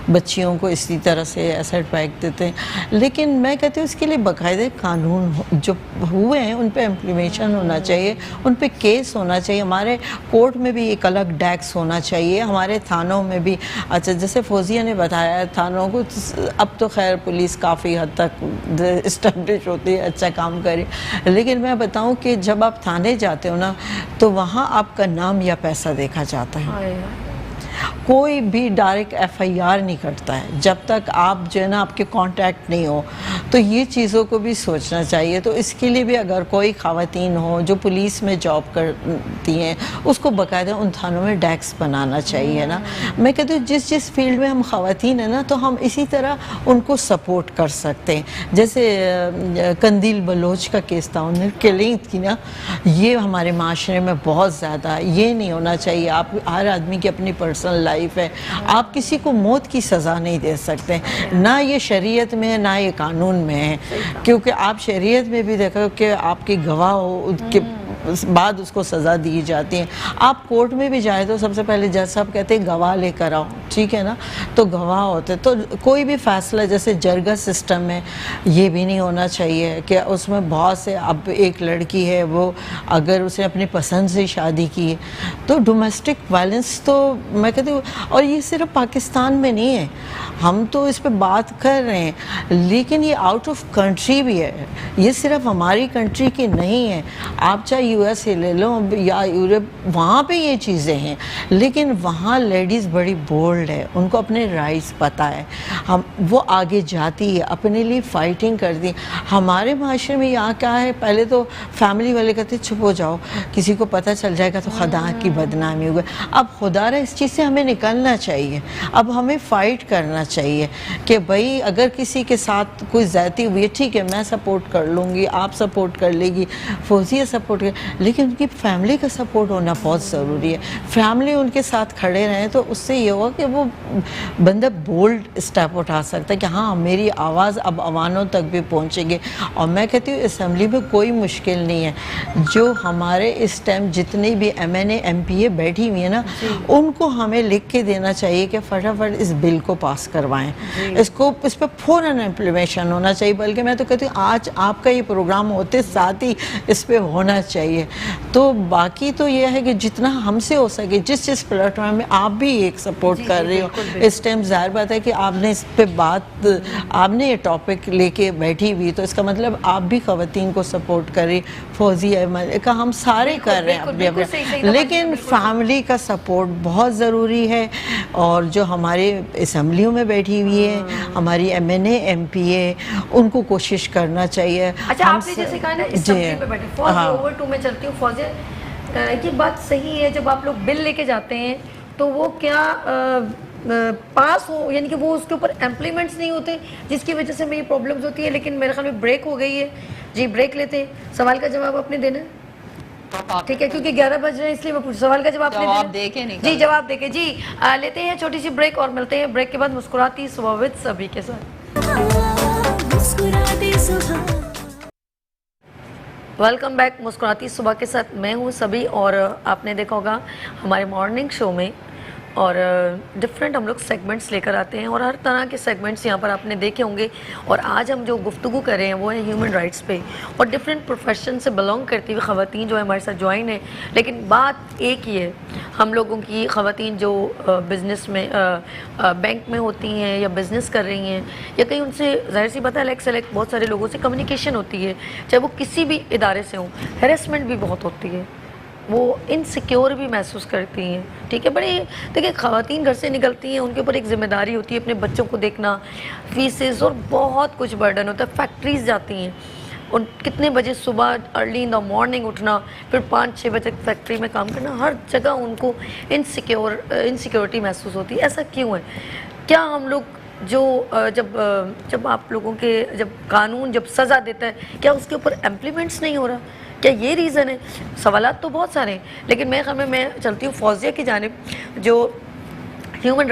بچیوں کو اسی طرح سے ایسٹ بیک دیتے ہیں. لیکن میں کہتی ہوں اس کے لیے باقاعدہ قانون جو ہوئے ہیں ان پہ امپلیمنٹیشن ہونا چاہیے, ان پہ کیس ہونا چاہیے. ہمارے کورٹ میں بھی ایک الگ ڈیسک ہونا چاہیے, ہمارے تھانوں میں بھی. اچھا جیسے فوزیہ نے بتایا تھانوں کو, اب تو خیر پولیس کافی حد تک اسٹیبلش ہوتی ہے, اچھا کام کرے, لیکن میں بتاؤں کہ جب آپ تھانے جاتے ہو نا تو وہاں آپ کا نام یا پیسہ دیکھا جاتا ہے. کوئی بھی ڈائریکٹ ایف آئی آر نہیں کرتا ہے جب تک آپ جو ہے نا آپ کے کانٹیکٹ نہیں ہو. تو یہ چیزوں کو بھی سوچنا چاہیے. تو اس کے لیے بھی اگر کوئی خواتین ہو جو پولیس میں جاب کرتی ہیں اس کو باقاعدہ ان تھانوں میں ڈیسک بنانا چاہیے نا. میں کہتی ہوں جس فیلڈ میں ہم خواتین ہیں نا تو ہم اسی طرح ان کو سپورٹ کر سکتے ہیں. جیسے قندیل بلوچ کا کیس تھا, انہیں کلنگ کی نا, یہ ہمارے معاشرے میں بہت زیادہ یہ نہیں ہونا چاہیے. آپ ہر آدمی کی اپنی پرسنل لائف ہے, آپ کسی کو موت کی سزا نہیں دے سکتے, نہ یہ شریعت میں ہے نہ یہ قانون میں ہے. کیونکہ آپ شریعت میں بھی دیکھو کہ آپ کی گواہ ہو ان کے بعد اس کو سزا دی جاتی ہے. آپ کورٹ میں بھی جائے تو سب سے پہلے جج صاحب کہتے ہیں گواہ لے کر آؤ, ٹھیک ہے نا, تو گواہ ہوتے. تو کوئی بھی فیصلہ جیسے جرگہ سسٹم میں یہ بھی نہیں ہونا چاہیے کہ اس میں بہت سے, اب ایک لڑکی ہے وہ اگر اسے اپنی پسند سے شادی کی ہے تو ڈومیسٹک وائلنس تو میں کہتی ہوں, اور یہ صرف پاکستان میں نہیں ہے, ہم تو اس پہ بات کر رہے ہیں لیکن یہ آؤٹ آف کنٹری بھی ہے, یہ صرف ہماری کنٹری کی نہیں ہے. آپ چاہے یو ایس اے لے لو یا یورپ, وہاں پہ یہ چیزیں ہیں لیکن وہاں لیڈیز بڑی بولڈ ہے, ان کو اپنے رائٹس پتہ ہے, وہ آگے جاتی ہے, اپنے لیے فائٹنگ کرتی ہے. ہمارے معاشرے میں یہاں کیا ہے, پہلے تو فیملی والے کہتے چھپ ہو جاؤ, کسی کو پتہ چل جائے گا تو خدا کی بدنامی ہوگی. اب خدا رہا اس چیز سے ہمیں نکلنا چاہیے, اب ہمیں فائٹ کرنا چاہیے کہ بھائی اگر کسی کے ساتھ کوئی زیادتی ہوئی ہے ٹھیک ہے میں سپورٹ کر لوں گی, آپ سپورٹ کر لے گی, فوزیہ سپورٹ کر, لیکن ان کی فیملی کا سپورٹ ہونا بہت ضروری ہے. فیملی ان کے ساتھ کھڑے رہیں تو اس سے یہ ہوگا کہ وہ بندہ بولڈ اسٹیپ اٹھا سکتا ہے کہ ہاں میری آواز اب عوانوں تک بھی پہنچے گی. اور میں کہتی ہوں اسمبلی میں کوئی مشکل نہیں ہے, جو ہمارے اس ٹائم جتنی بھی M N A M P A بیٹھی ہوئی ہیں نا ان کو ہمیں لکھ کے دینا چاہیے کہ فٹافٹ اس بل کو پاس کروائیں, اس پہ فوراً امپلیمنٹیشن ہونا چاہیے. بلکہ میں تو کہتی ہوں آج آپ کا یہ پروگرام ہوتے ساتھ ہی اس پہ ہونا چاہیے. تو باقی تو یہ ہے کہ جتنا ہم سے ہو سکے جس پلیٹ فارم میں آپ بھی ایک سپورٹ کر رہے ہو اس ٹائم, ظاہر بات ہے کہ آپ نے اس پہ بات, آپ نے یہ ٹاپک لے کے بیٹھی ہوئی تو اس کا مطلب آپ بھی خواتین کو سپورٹ کر رہی. فوزیہ کا ہم سارے کر رہے ہیں اپنے, لیکن فیملی کا سپورٹ بہت ضروری ہے. اور جو ہمارے اسمبلیوں میں بیٹھی ہوئی ہے ہماری M N A M P A, ان کو کوشش کرنا چاہیے. اچھا آپ نے جیسے کہا نا اسمبلی میں بیٹھے, فوزیہ اوور ٹو میں چلتی ہوں. فوزیہ یہ بات صحیح ہے, جب آپ لوگ بل لے کے جاتے ہیں تو وہ کیا پاس ہو, یعنی کہ وہ اس کے اوپر امپلیمنٹس نہیں ہوتے جس کی وجہ سے میں یہ پرابلمز ہوتی ہے. لیکن میرے خیال میں بریک ہو گئی ہے جی, بریک لیتے ہیں. سوال کا جواب آپ نے دینا ہے ٹھیک ہے, کیونکہ 11 بج رہے ہیں اس لیے میں پوچھ, سوال کا جواب دے کے جی جواب دے کے جی لیتے ہیں چھوٹی سی بریک اور ملتے ہیں بریک کے بعد مسکراتی صبح وتھ سبھی کے ساتھ. ویلکم بیک مسکراتی صبح کے ساتھ, میں ہوں سبھی. اور آپ نے دیکھا ہوگا ہمارے مارننگ شو میں اور ڈفرینٹ ہم لوگ سیگمنٹس لے کر آتے ہیں اور ہر طرح کے سیگمنٹس یہاں پر آپ نے دیکھے ہوں گے. اور آج ہم جو گفتگو کر رہے ہیں وہ ہے ہیومن رائٹس پہ, اور ڈفرینٹ پروفیشن سے بلانگ کرتی ہوئی خواتین جو ہے ہمارے ساتھ جوائن ہیں. لیکن بات ایک ہی ہے, ہم لوگوں کی خواتین جو بزنس میں بینک میں ہوتی ہیں یا بزنس کر رہی ہیں یا کہیں ان سے ظاہر سی بات ہے الیکس بہت سارے لوگوں سے کمیونیکیشن ہوتی ہے, چاہے وہ کسی بھی ادارے سے ہوں, ہیرسمنٹ بھی بہت ہوتی ہے, وہ انسیکیور بھی محسوس کرتی ہیں. ٹھیک ہے, بڑی دیکھیں خواتین گھر سے نکلتی ہیں, ان کے اوپر ایک ذمہ داری ہوتی ہے اپنے بچوں کو دیکھنا, فیسز اور بہت کچھ برڈن ہوتا ہے. فیکٹریز جاتی ہیں, ان کتنے بجے صبح ارلی ان دا مارننگ اٹھنا, پھر 5-6 بجے تک فیکٹری میں کام کرنا, ہر جگہ ان کو انسیکیورٹی محسوس ہوتی ہے. ایسا کیوں ہے؟ کیا ہم لوگ جو جب آپ لوگوں کے جب قانون جب سزا دیتا ہے کیا اس کے اوپر امپلیمنٹس نہیں ہو رہا؟ کیا یہ ریزن ہے؟ سوالات تو بہت سارے ہیں, لیکن میرے خیال میں چلتی ہوں فوزیہ کی جانب, جو ہیومن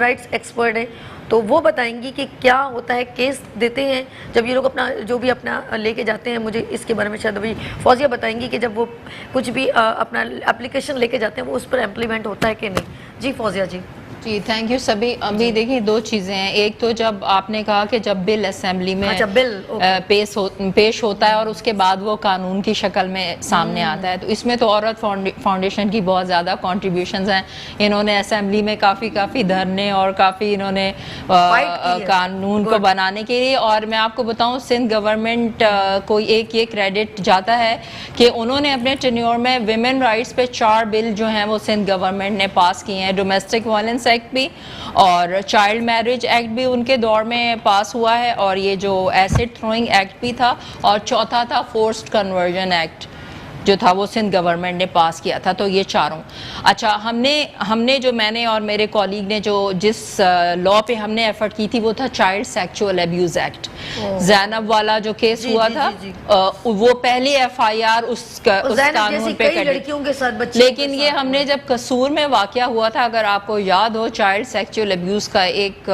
رائٹس ایکسپرٹ ہیں, تو وہ بتائیں گی کہ کیا ہوتا ہے. کیس دیتے ہیں جب یہ لوگ اپنا جو بھی اپنا لے کے جاتے ہیں, مجھے اس کے بارے میں شاید ابھی فوزیہ بتائیں گی کہ جب وہ کچھ بھی اپنا اپلیکیشن لے کے جاتے ہیں وہ اس پر امپلیمنٹ ہوتا ہے کہ نہیں. جی فوزیہ جی. جی تھینک یو سبھی. ابھی دیکھیں دو چیزیں ہیں. ایک تو جب آپ نے کہا کہ جب بل اسمبلی میں پیش ہوتا ہے اور اس کے بعد وہ قانون کی شکل میں سامنے آتا ہے, تو اس میں تو عورت فاؤنڈیشن کی بہت زیادہ کنٹریبیوشنز ہیں. انہوں نے اسمبلی میں کافی دھرنے اور کافی انہوں نے قانون کو بنانے کے لیے, اور میں آپ کو بتاؤں سندھ گورنمنٹ کو ایک یہ کریڈٹ جاتا ہے کہ انہوں نے اپنے ٹینیور میں ویمن رائٹس پہ 4 بل جو ہیں وہ سندھ گورنمنٹ نے پاس کیے ہیں. ڈومیسٹک وائلنس ایکٹ بھی اور چائلڈ میرج ایکٹ بھی ان کے دور میں پاس ہوا ہے, اور یہ جو ایسڈ تھروئنگ ایکٹ بھی تھا, اور چوتھا تھا فورسڈ کنورژن ایکٹ جو تھا وہ سندھ گورنمنٹ نے پاس کیا تھا. تو یہ چاروں. اچھا ہم نے جو میں نے اور میرے کولیگ نے جو جس لا پہ ہم نے ایفرٹ کی تھی وہ تھا چائلڈ سیکچول ابیوز ایکٹ. زینب والا جو کیس ہوا تھا وہ پہلی ایف آئی آر اس قانون پہ کری, لیکن یہ ہم نے جب قصور میں واقعہ ہوا تھا, اگر آپ کو یاد ہو چائلڈ سیکچول ابیوز کا ایک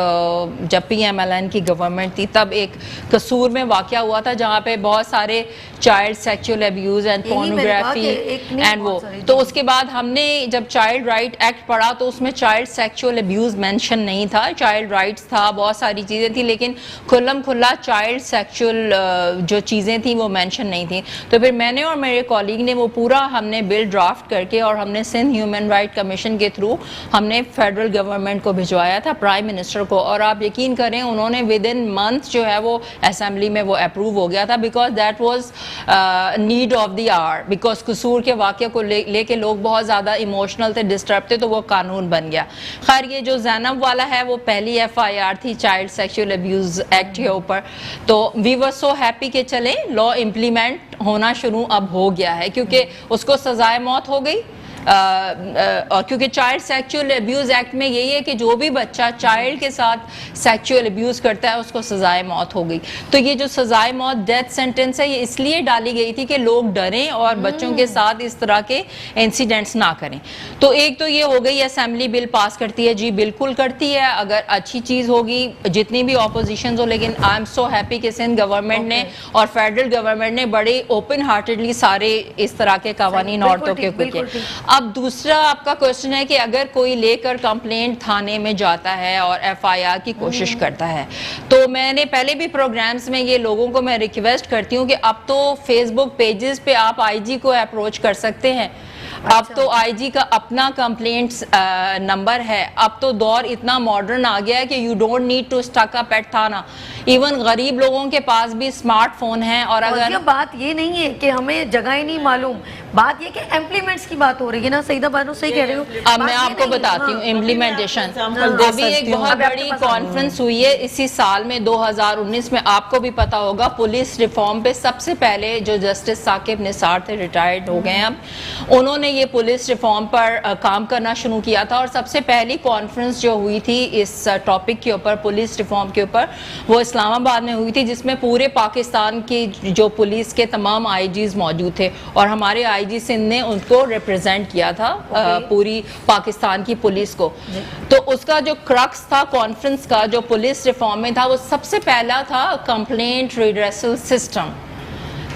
جب PMLN کی گورنمنٹ تھی تب ایک قصور میں واقعہ ہوا تھا جہاں پہ بہت سارے child sexual abuse and pornography and وہ, تو اس کے بعد ہم نے جب چائلڈ رائٹ ایکٹ پڑھا تو اس میں چائلڈ سیکچول ابیوز مینشن نہیں تھا. چائلڈ رائٹس تھا, بہت ساری چیزیں تھیں, لیکن کھلم کھلا چائلڈ سیکچول جو چیزیں تھیں وہ مینشن نہیں تھیں. تو پھر میں نے اور میرے کولیگ نے وہ پورا ہم نے بل ڈرافٹ کر کے اور ہم نے سندھ ہیومن رائٹ کمیشن کے تھرو ہم نے فیڈرل گورنمنٹ کو بھجوایا تھا, پرائم منسٹر کو, اور آپ یقین کریں انہوں نے ود ان منتھ جو ہے وہ اسمبلی میں وہ اپروو ہو گیا تھا, because that was need of the hour, because Kasur کے واقعے کو لے کے لوگ بہت زیادہ ایموشنل تھے, ڈسٹرب تھے, تو وہ قانون بن گیا. خیر یہ جو زینب والا ہے وہ پہلی ایف آئی آر تھی چائلڈ سیکچول ابیوز ایکٹ کے اوپر. تو وی ور سو ہیپی کہ چلیں لا امپلیمنٹ ہونا شروع اب ہو گیا ہے, کیونکہ اس کو سزائے موت ہو گئی. اور کیونکہ چائلڈ سیکچول ابیوز ایکٹ میں یہی ہے کہ جو بھی بچہ چائلڈ کے ساتھ سیکچول ابیوز کرتا ہے اس کو سزائے موت ہو گئی. تو یہ جو سزائے موت ڈیتھ سینٹنس ہے یہ اس لیے ڈالی گئی تھی کہ لوگ ڈریں اور بچوں کے ساتھ اس طرح کے انسیڈنٹس نہ کریں. تو ایک تو یہ ہو گئی اسمبلی بل پاس کرتی ہے, جی بالکل کرتی ہے, اگر اچھی چیز ہوگی جتنی بھی اپوزیشنز ہو, لیکن آئی ایم سو ہیپی کہ سندھ گورنمنٹ نے اور فیڈرل گورنمنٹ نے بڑے اوپن ہارٹیڈلی سارے اس طرح کے قوانین عورتوں کے اوپر کیے. اب دوسرا آپ کا کوشچن ہے کہ اگر کوئی لے کر کمپلینٹ تھانے میں جاتا ہے اور ایف آئی آر کی کوشش کرتا ہے, تو میں نے پہلے بھی پروگرامز میں یہ لوگوں کو میں ریکویسٹ کرتی ہوں کہ اب تو فیس بک پیجز پہ آپ آئی جی کو اپروچ کر سکتے ہیں. اب تو آئی جی کا اپنا کمپلینٹس نمبر ہے. اب تو دور اتنا ماڈرن آ گیا ہے کہ you don't need to stick up at thana. Even غریب لوگوں کے پاس بھی اسمارٹ فون ہیں. اور اگر بات یہ نہیں ہے کہ ہمیں جگہیں نہیں معلوم, بات یہ کہ امپلیمنٹس کی بات ہو رہی ہے نا. سیدہ بانو صحیح کہہ رہی ہوں. اب میں آپ کو بتاتی ہوں امپلیمنٹیشن. ابھی ایک بہت بڑی کانفرنس ہوئی ہے اسی سال میں 2019 میں, آپ کو بھی پتا ہوگا, پولیس ریفارم پہ. سب سے پہلے جو جسٹس ثاقب نثار تھے, ریٹائرڈ ہو گئے اب, انہوں نے یہ پولیس ریفارم پر کام کرنا شروع کیا تھا. اور سب سے پہلی کانفرنس جو ہوئی تھی اس ٹاپک کے اوپر, پولیس ریفارم کے اوپر, وہ اسلام آباد میں ہوئی تھی, جس میں پورے پاکستان کی جو پولیس کے تمام آئی جیز موجود تھے, اور ہمارے آئی جی سندھ نے ان کو ریپرزینٹ کیا تھا پوری پاکستان کی پولیس کو. تو اس کا جو کرکس تھا کانفرنس کا جو پولیس ریفارم میں تھا, وہ سب سے پہلا تھا کمپلینٹ ریڈریسل سسٹم.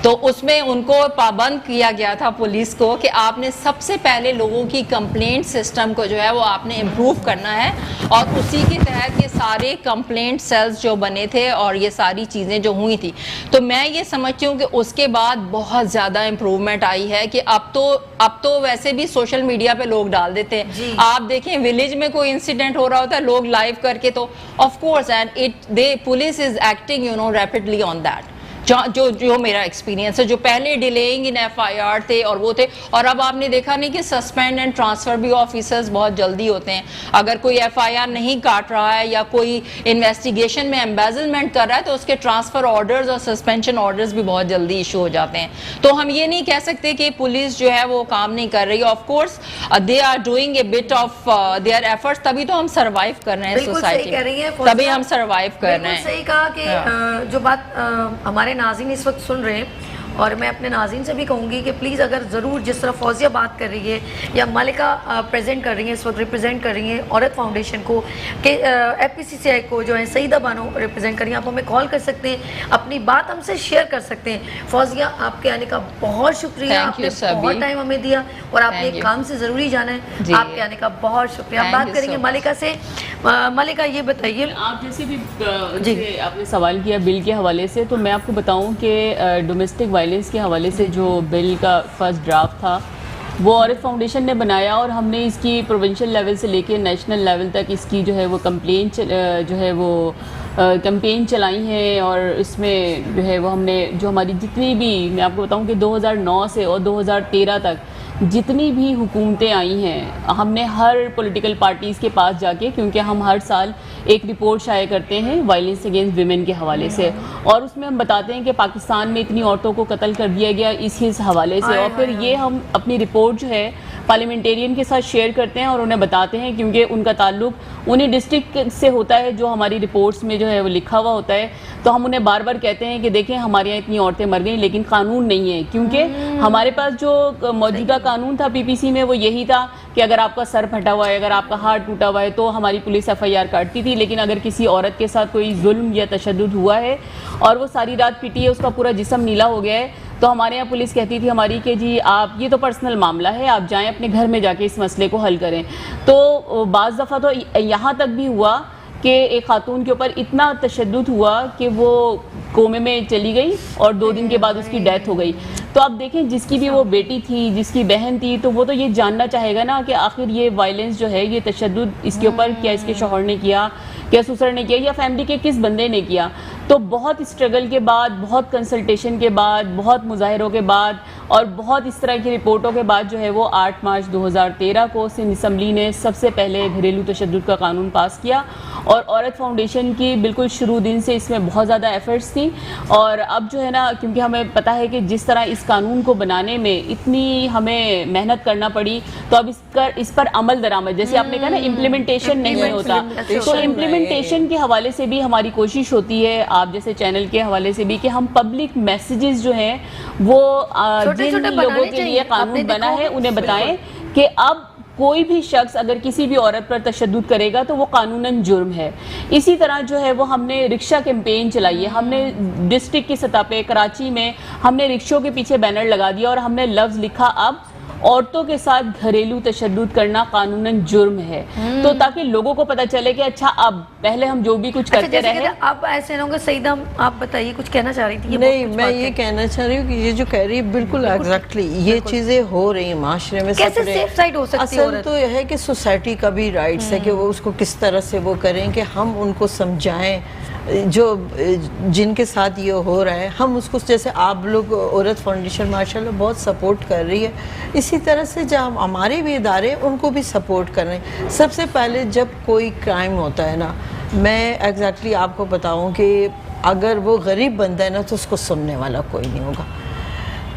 تو اس میں ان کو پابند کیا گیا تھا پولیس کو کہ آپ نے سب سے پہلے لوگوں کی کمپلینٹ سسٹم کو جو ہے وہ آپ نے امپروو کرنا ہے, اور اسی کے تحت یہ سارے کمپلینٹ سیلز جو بنے تھے اور یہ ساری چیزیں جو ہوئی تھی. تو میں یہ سمجھتی ہوں کہ اس کے بعد بہت زیادہ امپروومنٹ آئی ہے کہ اب تو ویسے بھی سوشل میڈیا پہ لوگ ڈال دیتے ہیں. آپ دیکھیں ولیج میں کوئی انسیڈنٹ ہو رہا ہوتا ہے, لوگ لائیو کر کے, تو of course and police is acting rapidly on that. جو میرا ایکسپیرینس ہے, جو پہلے ڈیلیئنگ ان ایف آئی آر تھے اور وہ تھے. اور اب آپ نے دیکھا نہیں کہ سسپینڈ اینڈ ٹرانسفر بھی آفیسرز بہت جلدی ہوتے ہیں. اگر کوئی ایف آئی آر نہیں کاٹ رہا ہے یا کوئی انویسٹیگیشن میں ایمبیزلمنٹ کر رہا ہے, تو اس کے ٹرانسفر آرڈرز اور سسپینشن آرڈرز بھی بہت جلدی ایشو ہو جاتے ہیں. تو ہم یہ نہیں کہہ سکتے کہ پولیس جو ہے وہ کام نہیں کر رہی. Of course they are doing a bit of their efforts, تبھی تو ہم سروائیو کر رہے ہیں سوسائٹی میں, تبھی ہم سروائیو کر رہے ہیں. صحیح کہا کہ جو بات ہمارے ناظرین اس وقت سن رہے ہیں, اور میں اپنے ناظرین سے بھی کہوں گی کہ پلیز اگر ضرور جس طرح فوزیہ بات کر رہی ہے یا ملکہ پریزنٹ کر رہی ہیں، اس وقت ریپرزینٹ کر رہی ہیں عورت فاؤنڈیشن کو، کہ FPCCI کو جو ہے سعیدہ بانو ریپرزینٹ کر رہی ہیں، آپ ہمیں کال کر سکتے ہیں، اپنی بات ہم سے شیئر کر سکتے ہیں. فوزیہ آپ کے آنے کا بہت شکریہ، آپ نے بہت ٹائم ہمیں دیا اور آپ نے ایک کام سے ضروری جانا ہے. آپ کے آنے کا بہت شکریہ. آپ بات کریں گے ملکہ سے. ملکہ یہ بتائیے، آپ جیسے بھی آپ نے سوال کیا بل کے حوالے سے، تو میں آپ کو بتاؤں کہ ڈومیسٹک وائلنس کے حوالے سے جو بل کا فرسٹ ڈرافٹ تھا وہ عورت فاؤنڈیشن نے بنایا، اور ہم نے اس کی پروونشل لیول سے لے کے نیشنل لیول تک اس کی جو ہے وہ کمپین چلائی ہیں. اور اس میں جو ہے وہ ہم نے جو ہماری جتنی بھی، میں آپ کو بتاؤں کہ 2009 سے اور 2013 تک جتنی بھی حکومتیں آئی ہیں، ہم نے ہر پولیٹیکل پارٹیز کے پاس جا کے، کیونکہ ہم ہر سال ایک رپورٹ شائع کرتے ہیں وائلنس اگینسٹ ویمن کے حوالے سے، اور اس میں ہم بتاتے ہیں کہ پاکستان میں اتنی عورتوں کو قتل کر دیا گیا اس حوالے سے. اور پھر یہ ہم اپنی رپورٹ جو ہے پارلیمنٹیرین کے ساتھ شیئر کرتے ہیں اور انہیں بتاتے ہیں، کیونکہ ان کا تعلق انہیں ڈسٹرکٹ سے ہوتا ہے جو ہماری رپورٹس میں جو ہے وہ لکھا ہوا ہوتا ہے. تو ہم انہیں بار بار کہتے ہیں کہ دیکھیں ہمارے یہاں اتنی عورتیں مر گئیں لیکن قانون نہیں ہے، کیونکہ ہمارے پاس جو موجودہ قانون تھا PPC میں وہ یہی تھا کہ اگر آپ کا سر پھٹا ہوا ہے، اگر آپ کا ہاتھ ٹوٹا ہوا ہے تو ہماری پولیس FIR کاٹتی تھی. لیکن اگر کسی عورت کے ساتھ کوئی ظلم یا تشدد ہوا ہے اور وہ ساری رات پیٹی ہے، اس کا پورا جسم نیلا ہو گیا ہے، تو ہمارے یہاں پولیس کہتی تھی ہماری کہ جی آپ یہ تو پرسنل معاملہ ہے، آپ جائیں اپنے گھر میں جا کے اس مسئلے کو حل کریں. تو بعض دفعہ تو یہاں تک بھی ہوا کہ ایک خاتون کے اوپر اتنا تشدد ہوا کہ وہ کومے میں چلی گئی اور 2 دن کے بعد اس کی ڈیتھ ہو گئی. تو آپ دیکھیں جس کی بھی وہ بیٹی تھی، جس کی بہن تھی، تو وہ تو یہ جاننا چاہے گا نا کہ آخر یہ وائلنس جو ہے، یہ تشدد اس کے اوپر کیا اس کے شوہر نے کیا، کیا سسر نے کیا، یا فیملی کے کس بندے نے کیا. تو بہت اسٹرگل کے بعد، بہت کنسلٹیشن کے بعد، بہت مظاہروں کے بعد اور بہت اس طرح کی رپورٹوں کے بعد جو ہے وہ 8 مارچ 2013 کو سندھ اسمبلی نے سب سے پہلے گھریلو تشدد کا قانون پاس کیا. اور عورت فاؤنڈیشن کی بالکل شروع دن سے اس میں بہت زیادہ ایفرٹس تھیں. اور اب جو ہے نا، کیونکہ ہمیں پتہ ہے کہ جس طرح اس قانون کو بنانے میں اتنی ہمیں محنت کرنا پڑی، تو اب اس پر عمل درآمد، جیسے آپ نے کہا نا امپلیمنٹیشن نہیں ہوتا، تو امپلیمنٹیشن کے حوالے سے بھی ہماری کوشش ہوتی ہے، آپ جیسے چینل کے حوالے سے بھی، کہ ہم پبلک میسیجز جو ہیں وہ جن لوگوں کے لیے قانون بنا ہے انہیں بتائیں کہ اب کوئی بھی شخص اگر کسی بھی عورت پر تشدد کرے گا تو وہ قانوناً جرم ہے. اسی طرح جو ہے وہ ہم نے رکشہ کیمپین چلائی ہے. ہم نے ڈسٹرکٹ کی سطح پہ کراچی میں ہم نے رکشوں کے پیچھے بینر لگا دیا اور ہم نے لفظ لکھا اب عورتوں کے ساتھ گھریلو تشدد کرنا قانوناً جرم ہے. تو تاکہ لوگوں کو پتہ چلے کہ اچھا اب پہلے ہم جو بھی کچھ کرتے رہے. اب ایسے نہ ہوں گے. سعیدہ آپ بتائیے، کچھ کہنا چاہ رہی تھی؟ نہیں، میں یہ کہنا چاہ رہی ہوں کہ یہ جو کہہ رہی ہے بالکل ایگزیکٹلی یہ چیزیں ہو رہی ہیں معاشرے میں. کیسے سیف سائڈ ہو سکتی ہے؟ اصل تو یہ ہے کہ سوسائٹی کا بھی رائٹس ہے کہ وہ اس کو کس طرح سے وہ کریں کہ ہم ان کو سمجھائیں جو جن کے ساتھ یہ ہو رہا ہے. ہم اس کو، جیسے آپ لوگ عورت فاؤنڈیشن ماشاءاللہ بہت سپورٹ کر رہی ہے، اسی طرح سے جب ہمارے بھی ادارے ان کو بھی سپورٹ کر رہے ہیں. سب سے پہلے جب کوئی کرائم ہوتا ہے نا، میں ایگزیکٹلی آپ کو بتاؤں کہ اگر وہ غریب بندہ ہے نا تو اس کو سننے والا کوئی نہیں ہوگا.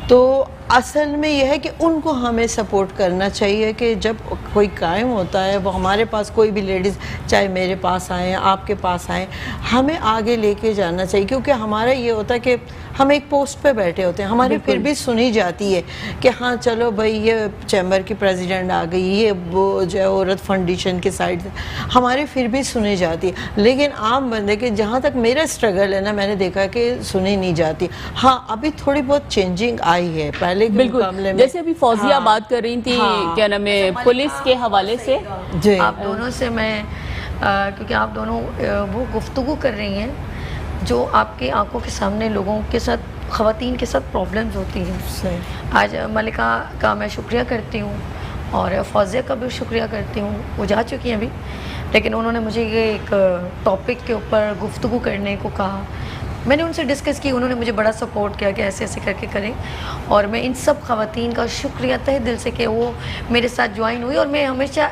تو اصل میں یہ ہے کہ ان کو ہمیں سپورٹ کرنا چاہیے کہ جب کوئی کرائم ہوتا ہے وہ ہمارے پاس کوئی بھی لیڈیز، چاہے میرے پاس آئیں، آپ کے پاس آئیں، ہمیں آگے لے کے جانا چاہیے. کیونکہ ہمارا یہ ہوتا ہے کہ ہم ایک پوسٹ پہ بیٹھے ہوتے ہیں، ہماری پھر بھی سنی جاتی ہے کہ ہاں چلو بھائی یہ چیمبر کی پریزیڈنٹ آ گئی، یہ وہ جو ہے عورت فاؤنڈیشن کے سائڈ سے ہماری پھر بھی سنی جاتی ہے. لیکن عام بندے کے جہاں تک میرا اسٹرگل ہے نا، میں نے دیکھا کہ سنی نہیں جاتی. ہاں ابھی تھوڑی بہت چینجنگ آئی ہے پہلے کے مقابلے میں. جیسے ابھی فوزیہ بات کر رہی تھی کیا نام ہے پولیس کے حوالے سے. جی آپ دونوں سے میں، کیونکہ آپ دونوں وہ گفتگو کر رہی ہیں جو آپ کے آنکھوں کے سامنے لوگوں کے ساتھ، خواتین کے ساتھ پرابلمز ہوتی ہیں. آج ملکہ کا میں شکریہ کرتی ہوں اور فوزیہ کا بھی شکریہ کرتی ہوں. وہ جا چکی ہیں ابھی، لیکن انہوں نے مجھے یہ ایک ٹاپک کے اوپر گفتگو کرنے کو کہا. میں نے ان سے ڈسکس کی، انہوں نے مجھے بڑا سپورٹ کیا کہ ایسے ایسے کر کے کریں. اور میں ان سب خواتین کا شکریہ تہہ دل سے کہ وہ میرے ساتھ جوائن ہوئی. اور میں ہمیشہ،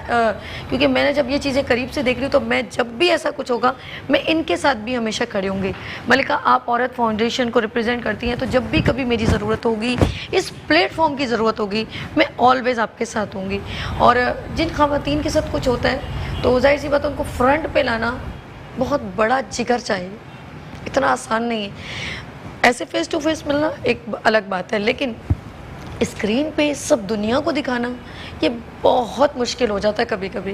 کیونکہ میں نے جب یہ چیزیں قریب سے دیکھ رہی ہوں تو میں جب بھی ایسا کچھ ہوگا میں ان کے ساتھ بھی ہمیشہ کھڑی ہوں گی. ملکہ آپ عورت فاؤنڈیشن کو ریپرزینٹ کرتی ہیں، تو جب بھی کبھی میری ضرورت ہوگی، اس پلیٹ فارم کی ضرورت ہوگی، میں آلویز آپ کے ساتھ ہوں گی. اور جن خواتین کے ساتھ کچھ ہوتا ہے تو ظاہر سی بات ان کو فرنٹ پہ لانا بہت بڑا جگر چاہیے، اتنا آسان نہیں ہے. ایسے فیس ٹو فیس ملنا ایک الگ بات ہے، لیکن اسکرین پہ سب دنیا کو دکھانا یہ بہت مشکل ہو جاتا ہے کبھی کبھی،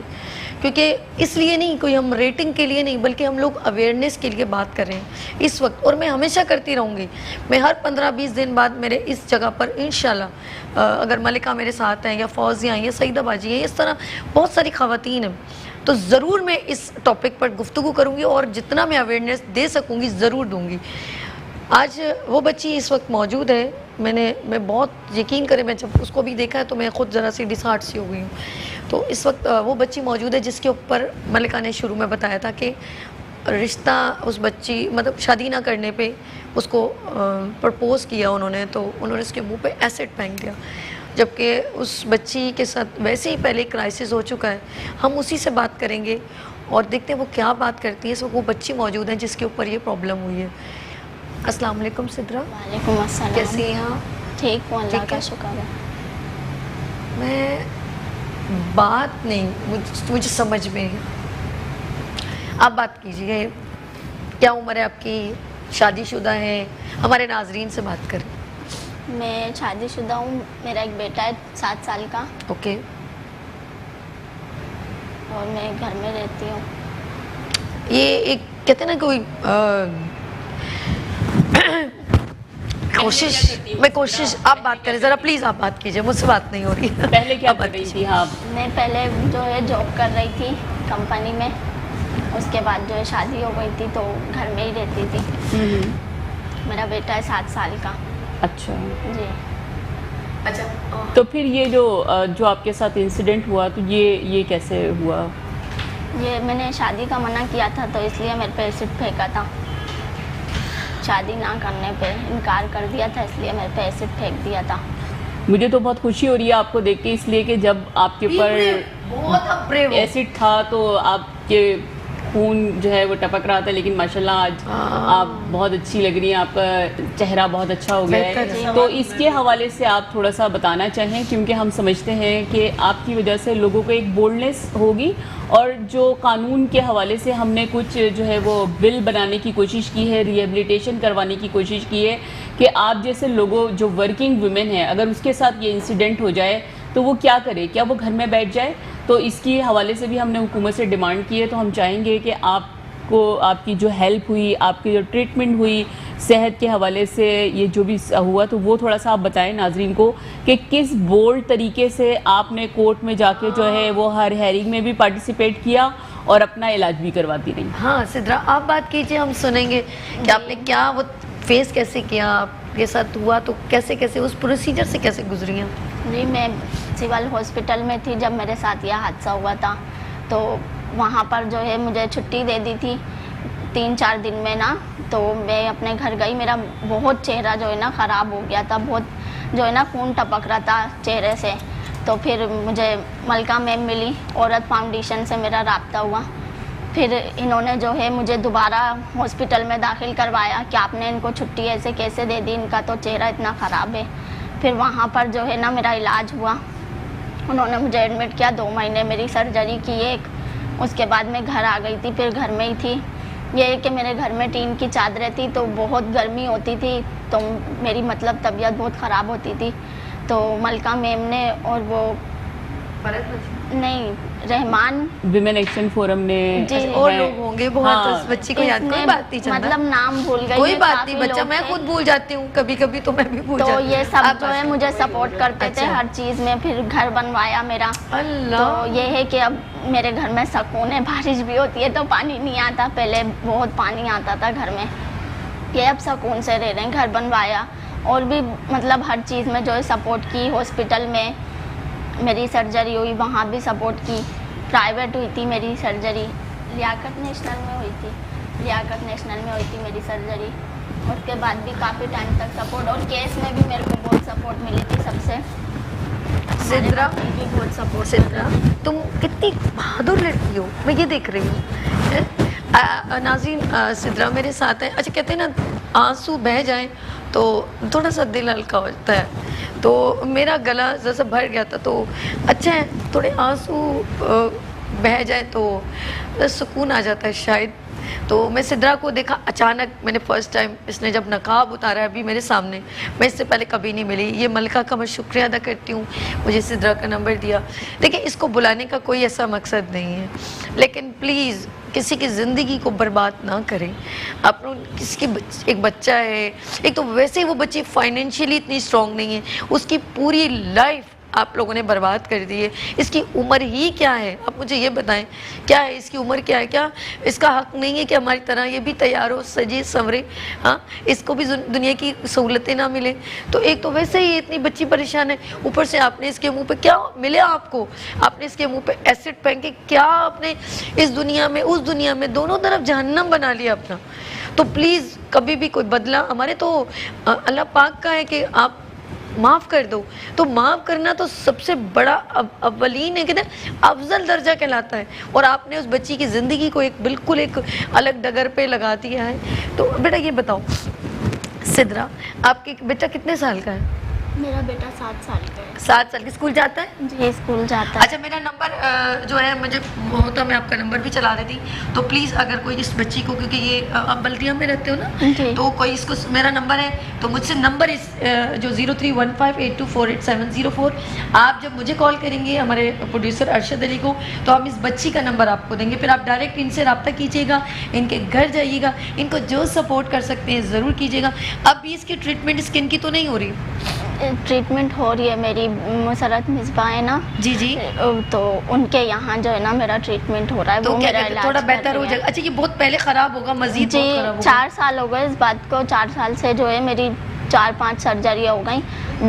کیونکہ اس لیے نہیں، کوئی ہم ریٹنگ کے لیے نہیں، بلکہ ہم لوگ اویئرنیس کے لیے بات کر رہے ہیں اس وقت. اور میں ہمیشہ کرتی رہوں گی، میں ہر 15-20 دن بعد میرے اس جگہ پر انشاءاللہ اگر ملکہ میرے ساتھ ہیں یا فوزیہ ہیں یا سعیدہ باجی ہیں، اس طرح بہت ساری خواتین ہیں، تو ضرور میں اس ٹاپک پر گفتگو کروں گی اور جتنا میں اویئرنیس دے سکوں گی ضرور دوں گی. آج وہ بچی اس وقت موجود ہے، میں بہت یقین کریں، میں جب اس کو بھی دیکھا ہے تو میں خود ذرا سی ڈسہارٹ سی ہو گئی ہوں. تو اس وقت وہ بچی موجود ہے جس کے اوپر ملکہ نے شروع میں بتایا تھا کہ رشتہ اس بچی مطلب شادی نہ کرنے پہ اس کو پرپوز کیا انہوں نے، تو انہوں نے اس کے منہ پہ ایسڈ پھینک دیا، جبکہ اس بچی کے ساتھ ویسے ہی پہلے کرائسس ہو چکا ہے. ہم اسی سے بات کریں گے اور دیکھتے ہیں وہ کیا بات کرتی ہے. اس وقت وہ بچی موجود ہے جس کے اوپر یہ پرابلم ہوئی ہے. السلام علیکم سدرا. وعلیکم السلام. کیسی ہیں آپ؟ ٹھیک ہوں، اللہ کا شکر ہے. میں بات نہیں، مجھے سمجھ میں آپ بات کیجیے. کیا عمر ہے آپ کی؟ شادی شدہ ہیں؟ ہمارے ناظرین سے بات کریں. میں شادی شدہ ہوں، میرا ایک بیٹا ہے 7 سال کا. اوکے. اور میں گھر میں رہتی ہوں. یہ ایک کہتے ہیں نا کوئی کوشش آپ بات کریں ذرا پلیز، آپ بات کیجیے، مجھ سے بات نہیں ہو رہی. پہلے کیا کر رہی تھی آپ؟ میں پہلے جو ہے جاب کر رہی تھی کمپنی میں، اس کے بعد جو ہے شادی ہو گئی تھی تو گھر میں ہی رہتی تھی. میرا بیٹا ہے 7 سال کا. اچھا جی. اچھا، تو پھر یہ جو آپ کے ساتھ انسیڈنٹ ہوا تو یہ کیسے ہوا؟ یہ میں نے شادی کا منع کیا تھا تو اس لیے میرے پہ ایسڈ پھینکا تھا. شادی نہ کرنے پہ انکار کر دیا تھا، اس لیے میرے پہ ایسڈ پھینک دیا تھا. مجھے تو بہت خوشی ہو رہی ہے آپ کو دیکھ کے، اس لیے کہ جب آپ کے اوپر ایسڈ تھا تو آپ کے خون جو ہے وہ ٹپک رہا تھا، لیکن ماشاءاللہ آج آپ بہت اچھی لگ رہی ہیں، آپ کا چہرہ بہت اچھا ہو گیا ہے. تو اس کے حوالے سے آپ تھوڑا سا بتانا چاہیں، کیونکہ ہم سمجھتے ہیں کہ آپ کی وجہ سے لوگوں کو ایک بولڈنس ہوگی، اور جو قانون کے حوالے سے ہم نے کچھ جو ہے وہ بل بنانے کی کوشش کی ہے، ریہیبلیٹیشن کروانے کی کوشش کی ہے کہ آپ جیسے لوگوں جو ورکنگ ویمن ہیں، اگر اس کے ساتھ یہ انسیڈنٹ ہو جائے تو وہ کیا کرے؟ کیا وہ گھر میں بیٹھ جائے؟ تو اس کی حوالے سے بھی ہم نے حکومت سے ڈیمانڈ کی ہے. تو ہم چاہیں گے کہ آپ کو آپ کی جو ہیلپ ہوئی، آپ کی جو ٹریٹمنٹ ہوئی صحت کے حوالے سے، یہ جو بھی ہوا تو وہ تھوڑا سا آپ بتائیں ناظرین کو کہ کس بولڈ طریقے سے آپ نے کورٹ میں جا کے جو ہے وہ ہر ہیئرنگ میں بھی پارٹیسپیٹ کیا اور اپنا علاج بھی کرواتی رہی. ہاں سدرا آپ بات کیجیے، ہم سنیں گے کہ آپ نے کیا وہ فیس کیسے کیا، آپ کے ساتھ ہوا تو کیسے اس پروسیجر سے کیسے گزری ہیں؟ جی میں سول ہاسپٹل میں تھی جب میرے ساتھ یہ حادثہ ہوا تھا. تو وہاں پر جو ہے مجھے چھٹی دے دی تھی 3-4 دن میں نا. تو میں اپنے گھر گئی، میرا بہت چہرہ جو ہے نا خراب ہو گیا تھا، بہت جو ہے نا خون ٹپک رہا تھا چہرے سے. تو پھر مجھے ملکہ میم ملی، عورت فاؤنڈیشن سے میرا رابطہ ہوا. پھر انہوں نے جو ہے مجھے دوبارہ ہاسپٹل میں داخل کروایا کہ آپ نے ان کو چھٹی ایسے کیسے دے دی، ان کا تو چہرہ اتنا خراب ہے. پھر وہاں پر جو ہے نا میرا علاج ہوا، انہوں نے مجھے ایڈمٹ کیا، 2 مہینے میری سرجری کی ایک. اس کے بعد میں گھر آ گئی تھی، پھر گھر میں ہی تھی. یہ ہے کہ میرے گھر میں ٹین کی چادریں تھی تو بہت گرمی ہوتی تھی، تو میری مطلب طبیعت بہت خراب ہوتی تھی. تو ملکہ میم نے اور وہ نہیں رحمان ویمن ایکشن فورم نے جی اور لوگ ہوں گے بہت، اس بچی کو یاد کوئی بات نہیں چلنا، مطلب نام بھول گئی، کوئی بات نہیں بچہ، میں خود بھول جاتی ہوں کبھی کبھی، تو میں بھی بھول جاتی ہوں. تو یہ سب جو ہے مجھے سپورٹ کرتے تھے ہر چیز میں. پھر گھر بنوایا میرا. اللہ. تو یہ ہے کہ اب میرے گھر میں سکون ہے. بارش بھی ہوتی ہے تو پانی نہیں آتا، پہلے بہت پانی آتا تھا گھر میں. یہ اب سکون سے رہ رہے ہیں. گھر بنوایا اور بھی مطلب ہر چیز میں جو ہے سپورٹ کی. ہاسپٹل میں میری سرجری ہوئی، وہاں بھی سپورٹ کی. پرائیویٹ ہوئی تھی میری سرجری، لیاقت نیشنل میں ہوئی تھی میری سرجری. اس کے بعد بھی کافی ٹائم تک سپورٹ، اور کیس میں بھی میرے کو بہت سپورٹ ملی تھی سب سے. سدرا بھی بہت سپورٹ. سدرا تم کتنی بہادر لڑکی ہو، میں یہ دیکھ رہی ہوں. ناظرین سدرا میرے ساتھ ہیں. اچھا کہتے ہیں نا آنسو بہہ جائیں تو تھوڑا سا دل ہلکا ہوتا ہے، تو میرا گلا جیسا بھر گیا تھا. تو اچھا ہے تھوڑے آنسو بہہ جائے تو سکون آ جاتا ہے شاید. تو میں سدرا کو دیکھا اچانک, میں نے فرسٹ ٹائم اس نے جب نقاب اتارا ابھی میرے سامنے, میں اس سے پہلے کبھی نہیں ملی. یہ ملکہ کا میں شکریہ ادا کرتی ہوں, مجھے سدرا کا نمبر دیا. دیکھیں اس کو بلانے کا کوئی ایسا مقصد نہیں ہے, لیکن پلیز کسی کی زندگی کو برباد نہ کریں. آپ کسی کی ایک بچہ ہے, ایک تو ویسے ہی وہ بچی فائنینشیلی اتنی اسٹرانگ نہیں ہے, اس کی پوری لائف آپ لوگوں نے برباد کر دی ہے. اس کی عمر ہی کیا ہے, آپ مجھے یہ بتائیں کیا ہے اس کی عمر, کیا ہے, کیا اس کا حق نہیں ہے کہ ہماری طرح یہ بھی تیار ہو, سجے سنورے, ہاں اس کو بھی دنیا کی سہولتیں نہ ملیں. تو ایک تو ویسے ہی اتنی بچی پریشان ہے, اوپر سے آپ نے اس کے منہ پہ کیا ملے, آپ نے اس کے منہ پہ ایسڈ پھینک کے کیا آپ نے اس دنیا میں اس دنیا میں دونوں طرف جہنم بنا لیا اپنا. تو پلیز کبھی بھی کوئی بدلہ, ہمارے تو اللہ پاک کا ہے کہ آپ معاف کر دو. تو معاف کرنا تو سب سے بڑا اولین ہے, کہتے ہیں افضل درجہ کہلاتا ہے, اور آپ نے اس بچی کی زندگی کو ایک بالکل ایک الگ ڈگر پہ لگا دیا ہے. تو بیٹا یہ بتاؤ سدرا, آپ کے بیٹا کتنے سال کا ہے؟ میرا بیٹا 7 سال کا ہے. 7 سال کے, اسکول جاتا ہے؟ جی اسکول جاتا ہے. اچھا میرا نمبر جو ہے مجھے ہوتا, میں آپ کا نمبر بھی چلا دیتی, تو پلیز اگر کوئی اس بچی کو, کیونکہ یہ آپ بلدیہ میں رہتے ہو نا, تو کوئی اس کو, میرا نمبر ہے تو مجھ سے نمبر اس جو 031582487004, آپ جب مجھے کال کریں گے ہمارے پروڈیوسر ارشد علی کو, تو ہم اس بچی کا نمبر آپ کو دیں گے. پھر آپ ڈائریکٹ ان سے رابطہ کیجیے گا, ان کے گھر جائیے گا, ان کو جو سپورٹ کر سکتے ہیں ضرور کیجیے گا. اب بھی اس کی ٹریٹمنٹ اسکن کی تو نہیں ہو رہی؟ ٹریٹمنٹ ہو رہی ہے, میری مسرت مصباح ہے نا, جی تو ان کے یہاں جو ہے نا میرا ٹریٹمنٹ ہو رہا ہے, تو وہ میرا علاج تھوڑا کر بہتر ہو رہی ہیں. جائے گا. اچھا یہ بہت پہلے خراب ہوگا, مزید جی بہت خراب ہوگا. 4 سال ہو گئے اس بات کو, 4 سال سے جو ہے میری 4-5 سرجریاں ہو گئیں.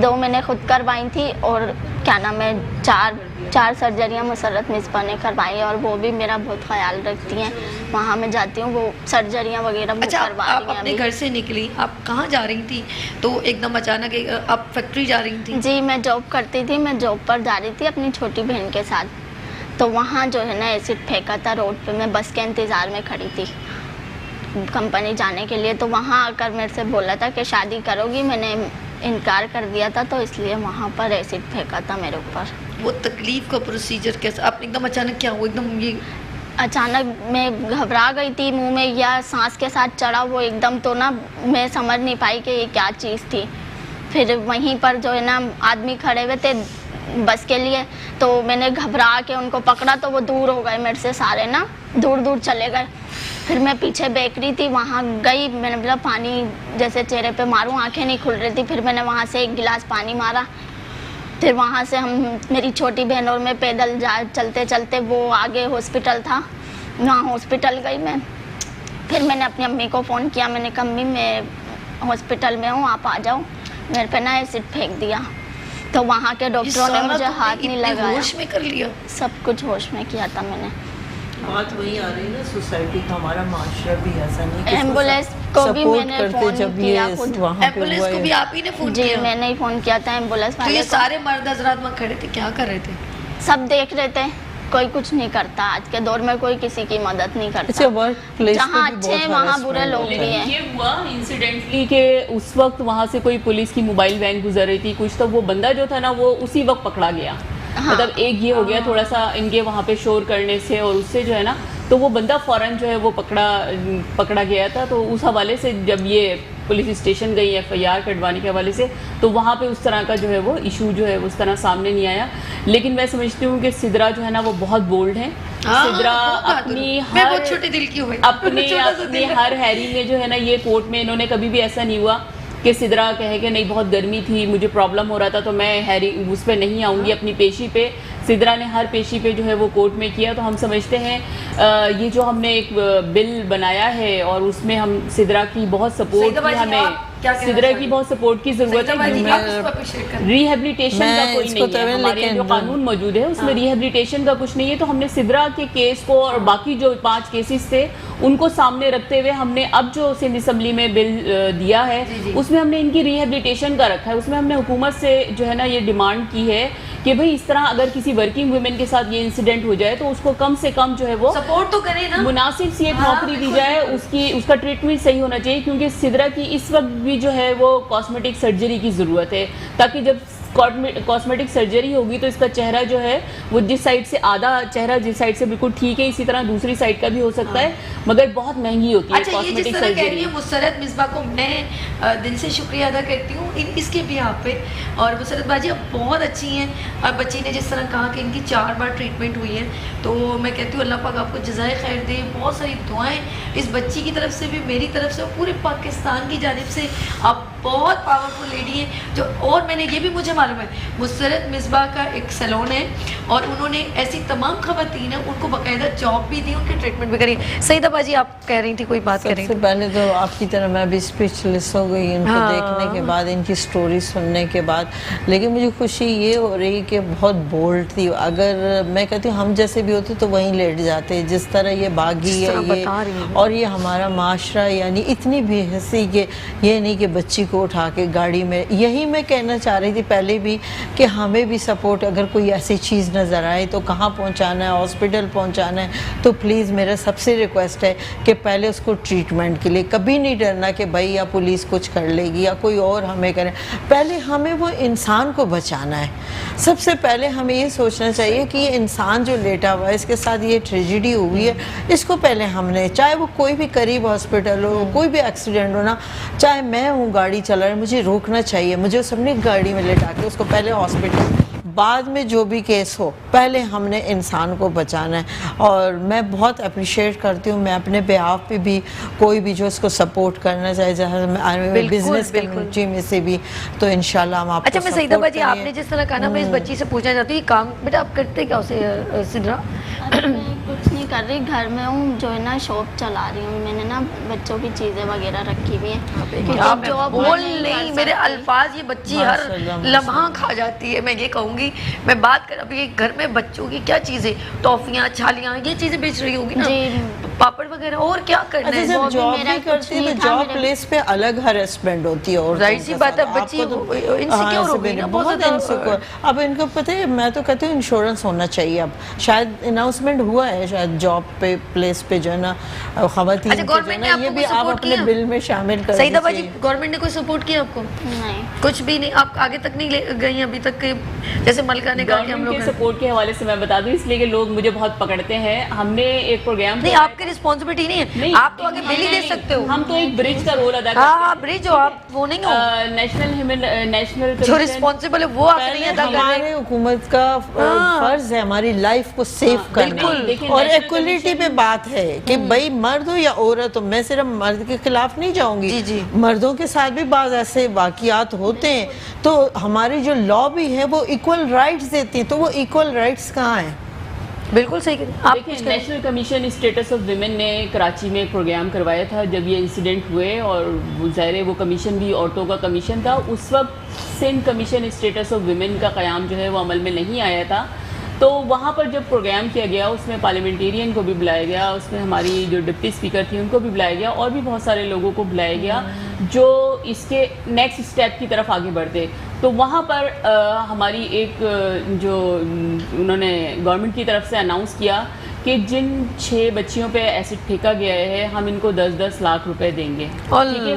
2 میں نے خود کروائی تھی, اور کیا نام ہے 4 سرجریاں مسرت مصباح نے کروائی, اور وہ بھی میرا بہت خیال رکھتی ہیں. وہاں میں جاتی ہوں, وہ سرجریاں وغیرہ وہ کروا آپ رہی ہیں. اپنے گھر سے نکلی, آپ کہاں جا رہی تھی؟ تو ایک دم اچانک آپ فیکٹری جا رہی تھی؟ جی میں جاب کرتی تھی, میں جاب پر جا رہی تھی اپنی چھوٹی بہن کے ساتھ. تو وہاں جو ہے نا ایسڈ پھینکا تھا روڈ پہ, میں بس کے انتظار میں کھڑی تھی کمپنی جانے کے لیے. تو وہاں آ کر میرے سے بولا تھا کہ شادی کرو گی, میں نے انکار کر دیا تھا, تو اس لیے وہاں پر ایسڈ پھینکا تھا میرے اوپر. وہ تکلیف کا پروسیجر کیسا, آپ ایک دم اچانک کیا ہوا, ایک دم یہ اچانک میں گھبرا گئی تھی, منہ میں یا سانس کے ساتھ چڑھا وہ ایک دم, تو نا میں سمجھ نہیں پائی کہ یہ کیا چیز تھی. پھر وہیں پر جو ہے نا آدمی کھڑے ہوئے تھے بس کے لیے, تو میں نے گھبرا کے ان کو پکڑا, تو وہ دور ہو گئے میرے سے, سارے نا دور چلے گئے. پھر میں پیچھے بیٹھ رہی تھی, وہاں گئی, میں نے بولا پانی جیسے چہرے پہ ماروں, آنکھیں نہیں کھل رہی تھی. پھر میں نے وہاں سے 1 گلاس پانی مارا. پھر وہاں سے میری چھوٹی بہن اور میں پیدل چلتے چلتے, وہ آگے ہاسپٹل تھا, وہاں ہاسپٹل گئی میں. پھر میں نے اپنی امی کو فون کیا, میں نے کہا امی میں ہاسپٹل میں ہوں, آپ آ جاؤ. میرے پہ نا ایسڈ پھینک دیا. تو وہاں کے ڈاکٹروں نے مجھے ہاتھ نہیں لگایا, ہوش میں کر لیا, سب کچھ ہوش میں کیا تھا میں نے. بات وہی آ رہی نا, سوسائٹی کا ہمارا معاشرہ بھی ایسا نہیں, ایمبولینس کو بھی میں نے فون کیا خود. ایمبولینس کو بھی آپ ہی نے فون جی کیا؟ میں نے ہی فون کیا تھا ایمبولینس تو والے یہ کو. سارے مرد حضرات وہاں کھڑے تھے, کیا کر رہے تھے؟ سب دیکھ رہے تھے, کوئی کچھ نہیں کرتا. آج کے دور میں کوئی کسی کی مدد نہیں کرتا. جہاں اچھے ہیں وہاں برے لوگ بھی ہیں. یہ ہوا انسیڈنٹلی کہ اس وقت وہاں سے کوئی پولیس کی موبائل وین گزر رہی تھی کچھ, تو وہ بندہ جو تھا نا وہ اسی وقت پکڑا گیا. مطلب ایک یہ ہو گیا تھوڑا سا ان کے وہاں پہ شور کرنے سے, اور اس سے جو ہے نا تو وہ بندہ فوراً جو ہے وہ پکڑا گیا تھا. تو اس حوالے سے جب یہ پولیس اسٹیشن گئی FIR کٹوانے کے حوالے سے, تو وہاں پہ اس طرح کا جو ہے وہ ایشو جو ہے اس طرح سامنے نہیں آیا. لیکن میں سمجھتی ہوں کہ سدرا جو ہے نا وہ بہت بولڈ ہے. سدرا اپنی ہر ہیری میں جو ہے نا, یہ کورٹ میں انہوں نے کبھی بھی ایسا نہیں ہوا کہ سدرا کہے کہ نہیں بہت گرمی تھی, مجھے پرابلم ہو رہا تھا تو میں اس پہ نہیں آؤں گی اپنی پیشی پہ. سدرا نے ہر پیشی پہ جو ہے وہ کورٹ میں کیا. تو ہم سمجھتے ہیں یہ جو ہم نے ایک بل بنایا ہے, اور اس میں ہم سدرا کی بہت سپورٹ کی, ہمیں سدرا کی بہت سپورٹ کی ضرورت ہے. ریہیبلیٹیشن کا کوئی نہیں ہے, ہمارے یہاں جو قانون موجود ہے اس میں ریہیبلیٹیشن کا کچھ نہیں ہے. تو ہم نے سدرا کے کیس کو اور باقی جو 5 کیسز تھے ان کو سامنے رکھتے ہوئے ہم نے اب جو سندھ اسمبلی میں بل دیا ہے اس میں ہم نے ان کی ریہیبلیٹیشن کا رکھا ہے. اس میں ہم نے حکومت سے جو ہے نا یہ ڈیمانڈ کی ہے کہ بھئی اس طرح اگر کسی ورکنگ ویمن کے ساتھ یہ انسیڈنٹ ہو جائے تو اس کو کم سے کم جو ہے وہ سپورٹ تو کرے نا, مناسب سی ایک نوکری دی جائے, اس کا ٹریٹمنٹ صحیح ہونا چاہیے. کیونکہ سدرا کی اس وقت بھی جو ہے وہ کاسمیٹک سرجری کی ضرورت ہے, تاکہ جب کاسمیٹک سرجری ہوگی تو اس کا چہرہ جو ہے وہ جس سائڈ سے آدھا چہرہ جس سائڈ سے بالکل ٹھیک ہے، اسی طرح دوسری سائڈ کا بھی ہو سکتا ہے، مگر بہت مہنگی ہوتی ہے اچھا، یہ جس طرح کہہ رہی ہے مسرت مصباح کو میں دل سے شکریہ ادا کرتی ہوں اس کے بھی آپ پہ. اور مسرت باجی آپ بہت اچھی ہیں. اور بچی نے جس طرح کہا کہ ان کی 4 بار ٹریٹمنٹ ہوئی ہے، تو میں کہتی ہوں اللہ پاک آپ کو جزائے خیر دے. بہت ساری دعائیں اس بچی کی طرف سے بھی، میری طرف سے، پورے پاکستان کی جانب سے. آپ بہت پاورفل لیڈی ہیں جو، اور میں نے یہ بھی مجھے معلوم ہے مسرت مصباح کا ایک سیلون ہے اور انہوں نے ایسی تمام خواتین ہیں ان کو باقاعدہ جاب بھی دی، ان کی ٹریٹمنٹ بھی کری. سعیدہ باجی آپ کہہ رہی تھی کوئی بات کریں. سب سے پہلے تو آپ کی طرح میں بھی اسپیچلیس ہو گئی ان کو دیکھنے کے بعد، ان کی سٹوری سننے کے بعد. لیکن مجھے خوشی یہ ہو رہی کہ بہت بولڈ تھی. اگر میں کہتی ہوں ہم جیسے بھی ہوتے تو وہیں لیٹ جاتے، جس طرح یہ باغی ہے یہ، اور یہ ہمارا معاشرہ یعنی اتنی بے حسی کہ یہ نہیں کہ بچی کو اٹھا کے گاڑی میں. یہی میں کہنا چاہ رہی تھی پہلے بھی کہ ہمیں بھی سپورٹ، اگر کوئی ایسی چیز نظر آئے تو کہاں پہنچانا ہے، ہاسپٹل پہنچانا ہے تو پلیز میرا سب سے ریکویسٹ ہے کہ پہلے اس کو ٹریٹمنٹ کے لیے کبھی نہیں ڈرنا کہ بھائی یا پولیس کچھ کر لے گی یا کوئی اور ہمیں کرے. پہلے ہمیں وہ انسان کو بچانا ہے. سب سے پہلے ہمیں یہ سوچنا چاہیے کہ یہ انسان جو لیٹا ہوا ہے، اس کے ساتھ یہ ٹریجڈی ہوئی ہے، اس کو پہلے ہم نے، چاہے وہ کوئی بھی قریب ہاسپٹل ہو، کوئی بھی ایکسیڈنٹ ہو نا، چاہے میں ہوں گاڑی چلا رہا، مجھے روکنا چاہیے، مجھے اس اپنی گاڑی میں لٹا کے اس کو پہلے ہاسپٹل، بعد میں جو بھی کیس ہو، پہلے ہم نے انسان کو بچانا ہے. اور میں بہت اپریشیٹ کرتی ہوں، میں اپنے بہاف پہ بھی کوئی بھی جو اس کو سپورٹ کرنا چاہے، جہاں بزنس کمیونٹی میں سے بھی، تو انشاءاللہ ہم آپ کو. اچھا میں سعیدہ باجی آپ نے جس طرح کہا نا، میں اس بچی سے پوچھنا چاہتی ہوں یہ کام بیٹا آپ کرتے کیا اسے سدرا؟ میں کچھ نہیں کر رہی، گھر میں ہوں، جو ہے نا شاپ چلا رہی ہوں. میں نے نا بچوں کی چیزیں وغیرہ رکھی ہوئی ہیں. آپ بول نہیں، میرے الفاظ، یہ بچی ہر لمحہ کھا جاتی ہے. میں یہ کہوں گی، میں بات کر ابھی گھر میں بچوں کی کیا چیزیں، ٹافیاں، چھالیاں، یہ چیزیں بیچ رہی ہوگی نا، پاپڑ وغیرہ، اور کیا کرنا ہے. جب جاب بھی کرتی ہے تو جاب پلیس پہ الگ ہریسمنٹ ہوتی ہے، اور ظاہر سی بات ہے بچی انسیکیور ہو گئی نا، بہت انسیکیور. اب ان کو پتہ ہے، میں تو کہتی ہوں انشورنس ہونا چاہیے. اب شاید اناؤنسمنٹ ہوا ہے شاید جاب پہ پلیس پہ جو ہے نا خواتین کے جو ہے نا، یہ بھی آپ اپنے بل میں شامل کر. سعیدہ باجی گورنمنٹ نے کوئی سپورٹ کیا آپ کو؟ نہیں، کچھ بھی نہیں. آپ آگے تک نہیں گئی ابھی تک کہ جیسے ملکہ نے کہا کہ ہم لوگ کے سپورٹ کے حوالے سے میں بتا دوں، اس لیے کہ لوگ مجھے بہت پکڑتے ہیں. ہم نے ایک پروگرام، نہیں آپ کی رسپانسبلٹی نہیں ہے، آپ تو آگے بل ہی دے سکتے ہو. ہم تو ایک برج کا رول ادا کرتے ہیں. ہاں برج ہو آپ، وہ نہیں ہو نیشنل جو رسپانسبل ہے وہ آپ نہیں ادا کر رہے. ہمارے حکومت کا فرض ہے ہماری لائف کو سیف کرنا، اور ایکولیٹی پہ بات ہے کہ بھائی مرد ہو یا عورت ہو. میں صرف مرد کے خلاف نہیں جاؤں گی، مردوں کے ساتھ بھی بعض ایسے واقعات ہوتے ہیں. تو ہماری جو لا بھی ہے وہ ایکول رائٹس دیتی ہے، تو وہ ایکول رائٹس کہاں ہیں؟ بالکل صحیح. دیکھیں، National Commission Status of Women نے کراچی میں ایک پروگرام کروایا تھا جب یہ انسیڈنٹ ہوئے، اور ظاہر ہے وہ کمیشن بھی عورتوں کا کمیشن تھا. اس وقت Sindh Commission Status of Women کا قیام جو ہے وہ عمل میں نہیں آیا تھا. تو وہاں پر جب پروگرام کیا گیا، اس میں پارلیمنٹیرین کو بھی بلایا گیا، اس میں ہماری جو ڈپٹی اسپیکر تھی ان کو بھی بلایا گیا، اور بھی بہت سارے لوگوں کو بلایا گیا جو اس کے نیکسٹ اسٹیپ کی طرف آگے بڑھتے. تو وہاں پر ہماری ایک جو انہوں نے گورنمنٹ کی طرف سے اناؤنس کیا کہ جن 6 بچیوں پہ ایسڈ پھینکا گیا ہے ہم ان کو 10-10 لاکھ روپے دیں گے. ٹھیک ہے،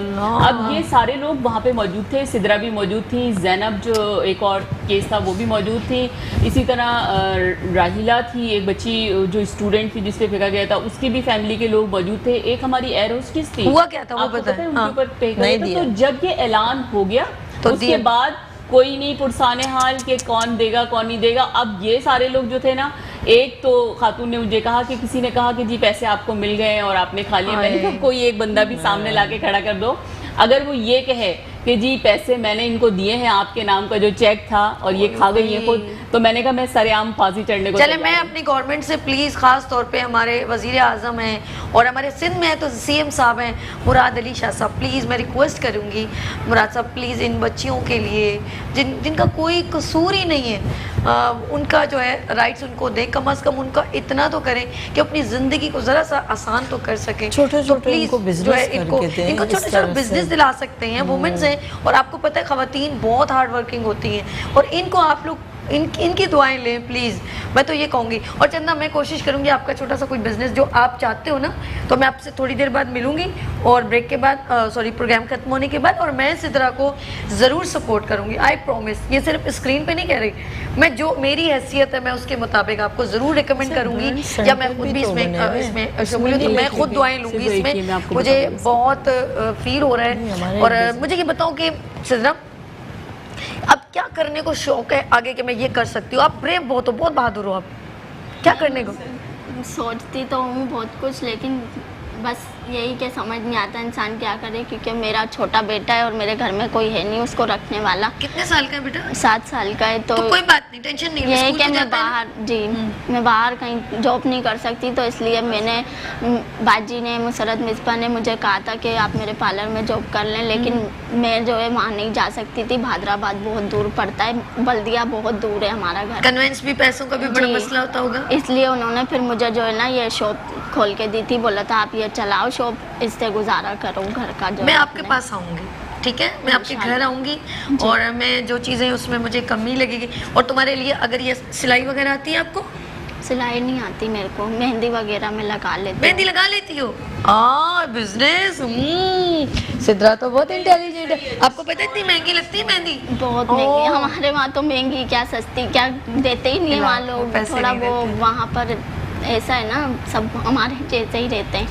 اب یہ سارے لوگ وہاں پہ موجود تھے. سدرا بھی موجود تھی، زینب جو ایک اور کیس تھا وہ بھی موجود تھی، اسی طرح راہیلہ تھی ایک بچی جو اسٹوڈنٹ تھی جس پہ پھینکا گیا تھا، اس کی بھی فیملی کے لوگ موجود تھے. ایک ہماری ایئر ہوسٹس تھی. ہوا کیا تھا وہ آپ کو پتہ ہے ان کے بتائیں. اوپر پھینکا گیا تھا. تو جب یہ اعلان ہو گیا تو اس کے بعد کوئی نہیں پرسانے حال کہ کون دے گا کون نہیں دے گا. اب یہ سارے لوگ جو تھے نا، ایک تو خاتون نے مجھے کہا کہ کسی نے کہا کہ جی پیسے آپ کو مل گئے اور آپ نے کھا لیے. میں نے کہا کوئی ایک بندہ بھی سامنے لا کے کھڑا کر دو. اگر وہ یہ کہے کہ جی پیسے میں نے ان کو دیے ہیں آپ کے نام کا جو چیک تھا اور یہ کھا گئی ہیں خود, تو میں نے کہا میں سر عام پھانسی چڑھنے کو چلے میں اپنی گورنمنٹ سے پلیز خاص طور پہ ہمارے وزیر اعظم ہیں اور ہمارے سندھ میں تو سی ایم صاحب ہیں مراد علی شاہ صاحب, پلیز میں ریکویسٹ کروں گی مراد صاحب پلیز ان بچیوں کے لیے جن کا کوئی قصور ہی نہیں ہے ان کا جو ہے رائٹس ان کو دیں, کم از کم ان کا اتنا تو کریں کہ اپنی زندگی کو ذرا سا آسان تو کر سکیں. چھوٹے چھوٹے ان کو چھوٹے چھوٹے بزنس دلا سکتے ہیں, وومنس ہیں, اور آپ کو پتہ ہے خواتین بہت ہارڈ ورکنگ ہوتی ہیں اور ان کو آپ لوگ ان کی دعائیں لیں پلیز, میں تو یہ کہوں گی. اور چندہ میں کوشش کروں گی آپ کا چھوٹا سا کوئی بزنس جو آپ چاہتے ہو نا, تو میں آپ سے تھوڑی دیر بعد ملوں گی اور بریک کے بعد سوری پروگرام ختم ہونے کے بعد, اور میں سدرا کو ضرور سپورٹ کروں گی, آئی پرومس. یہ صرف اسکرین پہ نہیں کہہ رہی, میں جو میری حیثیت ہے میں اس کے مطابق آپ کو ضرور ریکمینڈ کروں گی, یا میں خود بھی اس میں شمولیت, میں خود دعائیں لوں گی اس میں. مجھے بہت فیل ہو رہا ہے. اور مجھے یہ بتاؤ کہ سدرا اب کیا کرنے کو شوق ہے آگے کہ میں یہ کر سکتی ہوں؟ آپ بریو بہت ہو, بہت بہادر ہو, آپ کیا کرنے کو سوچتی تو ہوں بہت کچھ, لیکن بس یہی کہ سمجھ نہیں آتا انسان کیا کرے, کیونکہ میرا چھوٹا بیٹا ہے اور میرے گھر میں کوئی ہے نہیں اس کو رکھنے والا. کتنے سال کا ہے بیٹا؟ 7 سال کا ہے. تو کوئی بات نہیں, ٹینشن نہیں, یہ ہے کہ میں باہر, جی میں باہر کہیں جاب نہیں کر سکتی, تو اس لیے میں نے باجی نے مسرت مصباح نے مجھے کہا تھا کہ آپ میرے پارلر میں جاب کر لیں, لیکن میں جو ہے وہاں نہیں جا سکتی تھی. بھادرآباد بہت دور پڑتا ہے, بلدیا بہت دور ہے ہمارا گھر, کنوینس بھی پیسوں کا بھی بڑا مسئلہ ہوتا ہوگا. اس لیے انہوں نے پھر مجھے جو ہے نا یہ شاپ کھول کے دی تھی, بولا تھا آپ یہ چلاؤ شاپ, اس سے گزارا کرو گھر کا. جو میں آپ کے پاس آؤں گی, ٹھیک ہے, میں آپ کے گھر آؤں گی, اور میں جو چیزیں اس میں مجھے کمی لگے گی. اور تمہارے لیے اگر یہ سلائی وغیرہ آتی ہے آپ کو؟ سلائی نہیں آتی میرے کو, مہندی وغیرہ میں لگا لیتی. مہندی لگا لیتی ہو؟ بزنس. سدرا تو بہت انٹیلیجنٹ ہے. آپ کو پتہ اتنی مہنگی لگتی ہے مہندی؟ بہت مہنگی, ہمارے وہاں تو مہنگی کیا سستی کیا دیتے ہی نہیں ہے وہاں لوگ, تھوڑا وہ وہاں پر ایسا ہے نا سب ہمارے جیسے ہی رہتے ہیں,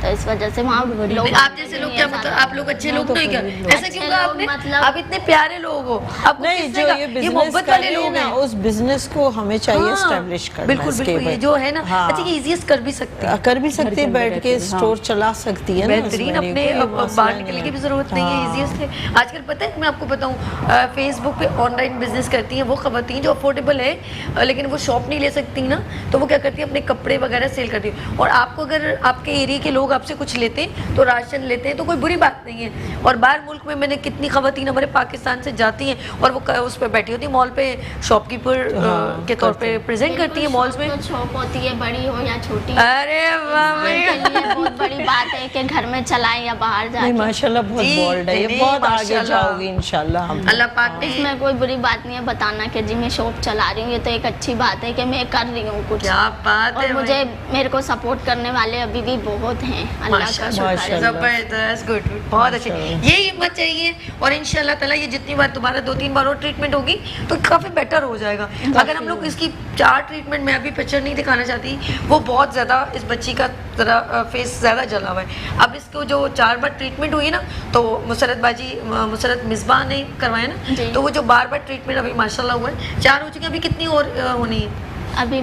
تو اس وجہ سے وہاں لوگ, آپ جیسے لوگ کیا مطلب آپ لوگ اچھے لوگ نہیں کیا ایسا کیوں کہا آپ نے؟ آپ اتنے پیارے لوگ ہو, آپ نہیں جو یہ بزنس کر رہے ہیں نا اس بزنس کو ہمیں چاہیے اسٹیبلش کرنا. بالکل بالکل, یہ جو ہے نا اچھا یہ ایزیسٹ کر بھی سکتے ہیں, کر بھی سکتے ہیں, بیٹھ کے اسٹور چلا سکتی ہے, بہترین, اپنے باہر نکلنے کی بھی ضرورت نہیں ہے, ایزیسٹ ہے. آج کل پتہ ہے میں آپ کو بتاؤں, فیس بک پہ آن لائن بزنس کرتی ہیں وہ خواتین جو افورڈیبل ہے لیکن وہ شاپ نہیں لے سکتی نا, تو وہ کیا کرتی ہیں اپنے کپڑے وغیرہ سیل کرتی ہیں. اور آپ کو اگر آپ کے ایریے کے لوگ آپ سے کچھ لیتے ہیں تو راشن لیتے ہیں تو کوئی بری بات نہیں ہے. اور باہر ملک میں نے کتنی خواتین ہمارے پاکستان سے جاتی ہیں اور وہ اس پہ بیٹھی ہوتی ہیں مال پہ, شاپ کیپر کے طور پہ پریزنٹ کرتی ہیں مالز میں. شاپ ہوتی ہے بڑی ہو یا چھوٹی, ارے بہت بڑی بات ہے کہ گھر میں چلائیں یا باہر جائیں. ماشاءاللہ بہت بولڈ ہے, بہت آگے جاؤ گی انشاءاللہ. اللہ پاک نے اس میں کوئی بری بات نہیں ہے بتانا کہ جی میں شاپ چلا رہی ہوں, یہ تو ایک اچھی بات ہے کہ میں کر رہی ہوں کچھ. کیا بات ہے, اور مجھے میرے کو سپورٹ کرنے والے ابھی بھی بہت ہیں, اللہ کا شکر ہے. زبردست, گڈ, بہت اچھے, یہی ہمت چاہیے. اور انشاءاللہ تعالیٰ یہ جتنی بار دوبارہ 2-3 بار اور ٹریٹمنٹ ہوگی تو کافی بیٹر ہو جائے گا. اگر ہم لوگ اس کی 4 ٹریٹمنٹ, میں ابھی پکچر نہیں دکھانا چاہتی, وہ بہت زیادہ اس بچی کا ذرا فیس زیادہ جلا ہوا ہے. اب اس کو جو 4 بار ٹریٹمنٹ ہوئی نا, تو مسرت مصباح نے کروایا نا, تو وہ جو بار ٹریٹمنٹ ابھی ماشاءاللہ ہوا ہے, 4 ہو چکی, ابھی کتنی اور ہونی ہے ابھی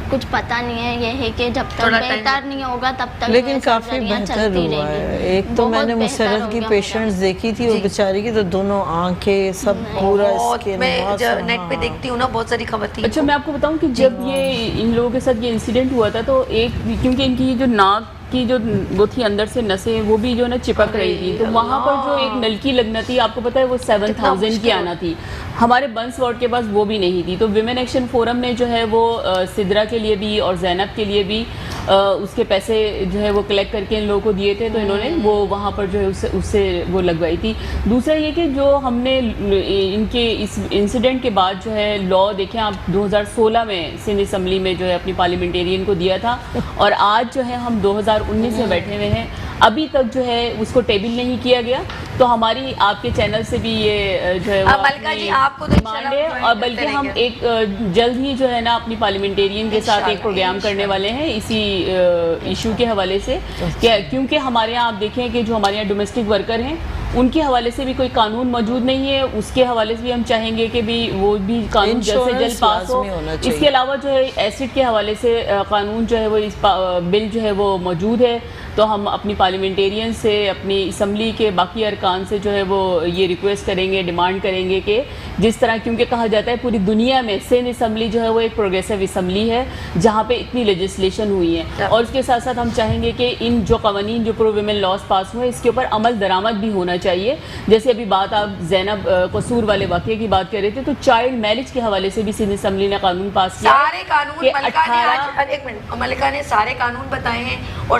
کچھ پتہ نہیں ہے. یہ ہے کہ جب تک بہتر نہیں ہوگا تب تک, لیکن کافی بہتر ہوا ہے. ایک تو میں نے مسرت کی پیشنٹس دیکھی تھی, وہ بیچاری کی تو دونوں آنکھیں سب پورا اسکن, میں نیٹ پہ دیکھتی ہوں نا بہت ساری خواتین. اچھا میں آپ کو بتاؤں کہ جب یہ ان لوگوں کے ساتھ یہ انسیڈنٹ ہوا تھا تو ایک, کیونکہ ان کی جو ناک کی جو وہ تھی اندر سے نسیں وہ بھی جو نا چپک رہی تھی, تو وہاں پر جو ایک نلکی لگنا تھی, آپ کو پتہ ہے وہ 7000 کی آنا تھی. ہمارے بنس وارڈ کے پاس وہ بھی نہیں تھی. تو ویمن ایکشن فورم نے جو ہے وہ سدرا کے لیے بھی اور زینب کے لیے بھی اس کے پیسے جو ہے وہ کلیکٹ کر کے ان لوگوں کو دیے تھے, تو انہوں نے وہ وہاں پر جو ہے اس سے وہ لگوائی تھی. دوسرا یہ کہ جو ہم نے ان کے اس انسیڈنٹ کے بعد جو ہے لا دیکھیں آپ 2016 میں سندھ اسمبلی میں جو ہے اپنی پارلیمنٹیرین کو دیا تھا, اور آج جو ہے ہم 2019 میں بیٹھے ہوئے ہیں, ابھی تک جو ہے اس کو ٹیبل نہیں کیا گیا. تو ہماری آپ کے چینل سے بھی یہ جو ہے ڈیمانڈ ہے, اور بلکہ ہم ایک جلد ہی جو ہے نا اپنی پارلیمنٹیرین کے ساتھ ایک پروگرام کرنے والے ہیں اسی ایشو کے حوالے سے, کیونکہ ہمارے یہاں آپ دیکھیں کہ جو ہمارے یہاں ڈومیسٹک ورکر ہیں ان کے حوالے سے بھی کوئی قانون موجود نہیں ہے. اس کے حوالے سے بھی ہم چاہیں گے کہ بھی وہ بھی قانون جلد سے جلد پاس ہو. اس کے علاوہ جو ہے ایسڈ کے حوالے سے قانون جو ہے وہ اس بل جو ہے وہ موجود ہے. تو ہم اپنی پارلیمنٹیرین سے, اپنی اسمبلی کے باقی ارکان سے جو ہے وہ یہ ریکویسٹ کریں گے, ڈیمانڈ کریں گے کہ جس طرح, کیونکہ کہا جاتا ہے پوری دنیا میں سندھ اسمبلی جو ہے وہ ایک پروگریسو اسمبلی ہے جہاں پہ اتنی لیجسلیشن ہوئی ہے, اور اس کے ساتھ ساتھ ہم چاہیں گے کہ ان جو قوانین جو پرو ویمن لاز پاس ہوئے اس کے اوپر عمل درآمد بھی ہونا چاہیے. جیسے ابھی بات آپ زینب قصور والے واقعے کی بات کر رہے تھے, تو چائلڈ میرج کے حوالے سے بھی سندھ اسمبلی نے قانون پاس کیا. سارے قانون ملکہ نے سارے قانون بتائے ہیں, اور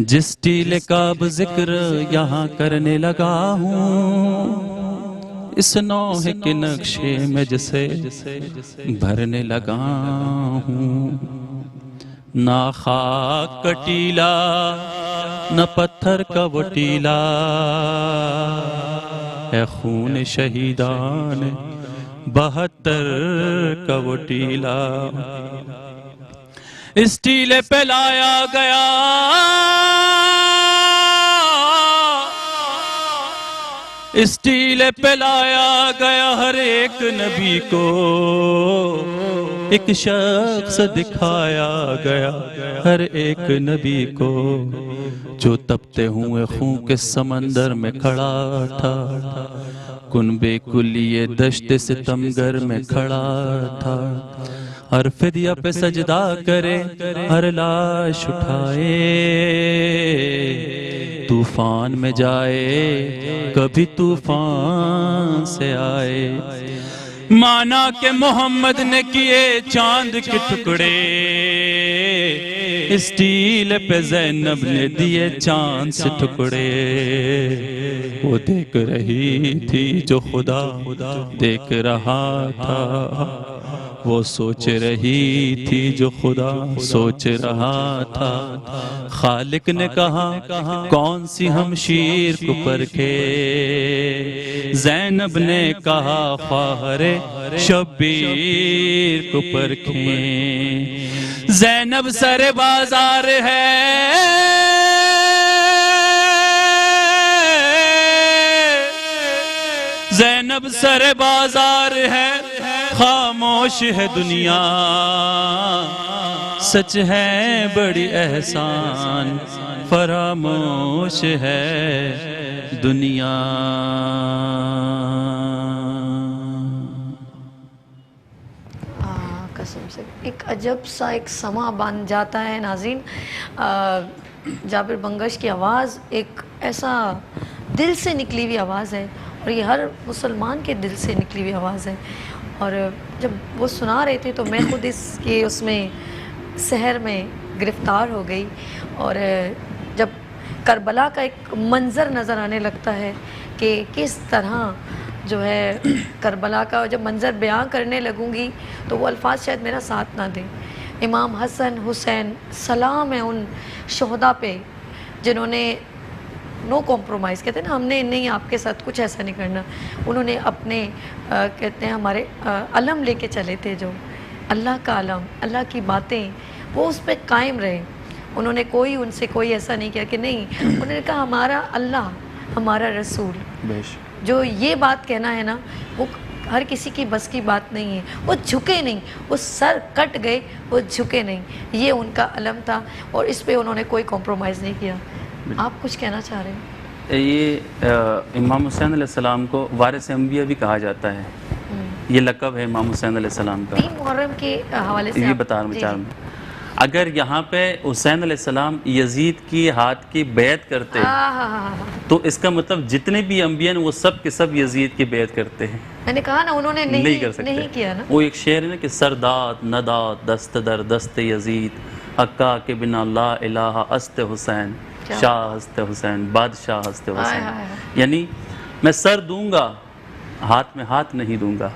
جس ٹیلے کا اب ذکر یہاں کرنے لگا ہوں اس نوح کے نقشے میں جسے بھرنے لگا ہوں نہ خاک کا ٹیلا نہ پتھر کا وہ ٹیلا ہے خون شہیدان 72 کا وہ ٹیلا اس ٹیلے پہ لایا گیا اس ٹیلے پہ لایا گیا ہر ایک نبی کو ایک شخص دکھایا گیا ہر ایک نبی کو جو تپتے ہوئے خون کے سمندر میں کھڑا تھا کنبے کلیے دشت ستمگر میں کھڑا تھا ہر فدیہ پہ سجدہ کرے ہر لاش اٹھائے طوفان میں جائے کبھی طوفان سے آئے مانا کہ محمد نے کیے چاند کے ٹکڑے اس ٹیلے پہ زینب نے دیے چاند سے ٹکڑے وہ دیکھ رہی تھی جو خدا دیکھ رہا تھا وہ سوچ رہی تھی جو خدا سوچ رہا تھا خالق نے کہا کون سی ہمشیر کو پرکھے زینب نے کہا خواہر شبیر کو پرکھیں زینب سر بازار ہے زینب سر بازار ہے خاموش ہے دنیا سچ ہے بڑی احسان فراموش ہے دنیا قسم سے ایک عجب سا ایک سما بن جاتا ہے ناظرین جابر بنگش کی آواز ایک ایسا دل سے نکلی ہوئی آواز ہے اور یہ ہر مسلمان کے دل سے نکلی ہوئی آواز ہے اور جب وہ سنا رہے تھے تو میں خود اس میں سحر میں گرفتار ہو گئی اور جب کربلا کا ایک منظر نظر آنے لگتا ہے کہ کس طرح جو ہے کربلا کا جب منظر بیان کرنے لگوں گی تو وہ الفاظ شاید میرا ساتھ نہ دیں امام حسن حسین سلام ہے ان شہداء پہ جنہوں نے نو کمپرومائز کہتے ہیں نا ہم نے نہیں آپ کے ساتھ کچھ ایسا نہیں کرنا انہوں نے اپنے کہتے ہیں ہمارے علم لے کے چلے تھے جو اللہ کا علم اللہ کی باتیں وہ اس پہ قائم رہے انہوں نے ان سے کوئی ایسا نہیں کیا کہ نہیں انہوں نے کہا ہمارا اللہ ہمارا رسول جو یہ بات کہنا ہے نا وہ ہر کسی کی بس کی بات نہیں ہے وہ جھکے نہیں وہ سر کٹ گئے وہ جھکے نہیں یہ ان کا علم تھا اور اس پہ انہوں نے کوئی کمپرومائز نہیں کیا آپ کچھ کہنا چاہ رہے ہیں یہ امام حسین علیہ السلام کو وارث انبیاء بھی کہا جاتا ہے یہ لقب ہے امام حسین علیہ السلام کا 3 محرم کے حوالے سے یہ بتا رہا ہوں اگر یہاں پہ حسین علیہ السلام یزید کی ہاتھ کی بیعت کرتے تو اس کا مطلب جتنے بھی انبیاء ہیں وہ سب کے سب یزید کی بیعت کرتے ہیں میں نے کہا نا انہوں نے نہیں کر سکتے نہیں کیا نا وہ ایک شعر ہے نا کہ سرداد نداد دست در دست یزید حقا کے بنا لا الہ است حسین شاہ ہست حسین بادشاہ ہست حسین یعنی میں سر دوں گا ہاتھ میں ہاتھ نہیں دوں گا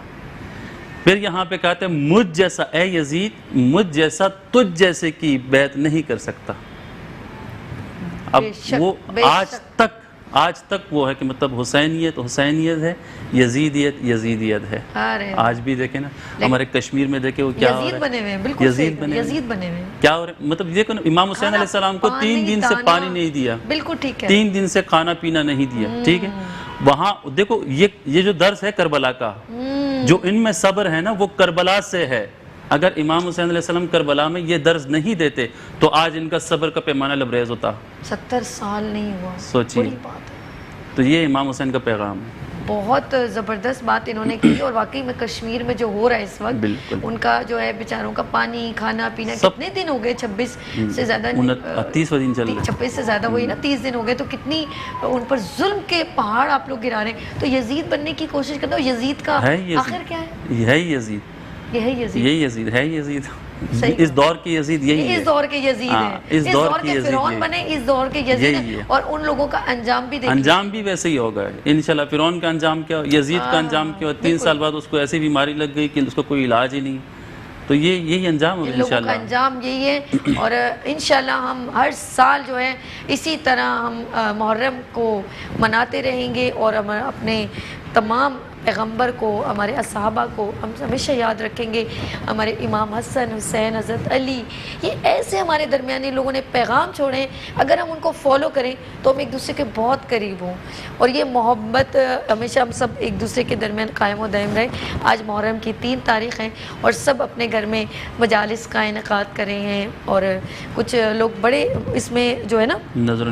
پھر یہاں پہ کہتے ہیں مجھ جیسا اے یزید مجھ جیسا تجھ جیسے کی بیعت نہیں کر سکتا اب وہ آج تک وہ ہے کہ مطلب حسینیت ہے یزیدیت ہے آج بھی دیکھیں نا ہمارے کشمیر میں دیکھیں وہ کیا ہو رہا ہے یزید بنے ہوئے کیا ہو رہا ہے مطلب دیکھو نا امام حسین علیہ السلام کو 3 دن سے پانی نہیں دیا بالکل ٹھیک ہے 3 دن سے کھانا پینا نہیں دیا ٹھیک ہے وہاں دیکھو یہ جو درس ہے کربلا کا جو ان میں صبر ہے نا وہ کربلا سے ہے اگر امام حسین علیہ السلام کربلا میں یہ درس نہیں دیتے تو آج ان کا صبر کا پیمانہ لبریز ہوتا 70 سال نہیں ہوا سوچیے تو یہ امام حسین کا پیغام ہے بہت زبردست بات انہوں نے کی اور واقعی میں کشمیر میں جو ہو رہا ہے اس وقت ان کا جو ہے بیچاروں کا پانی کھانا پینا کتنے دن ہو گئے 26 سے زیادہ 30 دن چل رہے 26 سے زیادہ وہی نا 30 دن ہو گئے تو کتنی ان پر ظلم کے پہاڑ آپ لوگ گرا رہے ہیں تو یزید بننے کی کوشش کرتے ہو یزید کا آخر کیا ہے یہی یزید ہے یزید اس دور کی یزید یہی ہے. اس دور کے یزید ہیں, اس دور کے فرعون بنے, اس دور کے یزید ہیں, اور ان لوگوں کا انجام بھی دیکھیں, انجام بھی ویسے ہی ہوگا انشاءاللہ. فرعون کا انجام کیا, یزید کا انجام کیا, 3 سال بعد اس کو ایسی بیماری لگ گئی کہ اس کو کوئی علاج ہی نہیں. تو یہی انجام ہوگا ان لوگوں کا انجام یہی ہے. اور انشاءاللہ ہم ہر سال جو ہے اسی طرح ہم محرم کو مناتے رہیں گے, اور ہم اپنے تمام پیغمبر کو, ہمارے صحابہ کو ہم ہمیشہ یاد رکھیں گے. ہمارے امام حسن, حسین, حضرت علی, یہ ایسے ہمارے درمیانی لوگوں نے پیغام چھوڑے ہیں. اگر ہم ان کو فالو کریں تو ہم ایک دوسرے کے بہت قریب ہوں, اور یہ محبت ہمیشہ ہم سب ایک دوسرے کے درمیان قائم و دائم رہے. آج محرم کی 3 تاریخ ہیں, اور سب اپنے گھر میں مجالس کا انعقاد کر رہے ہیں, اور کچھ لوگ بڑے اس میں جو ہے نا نظر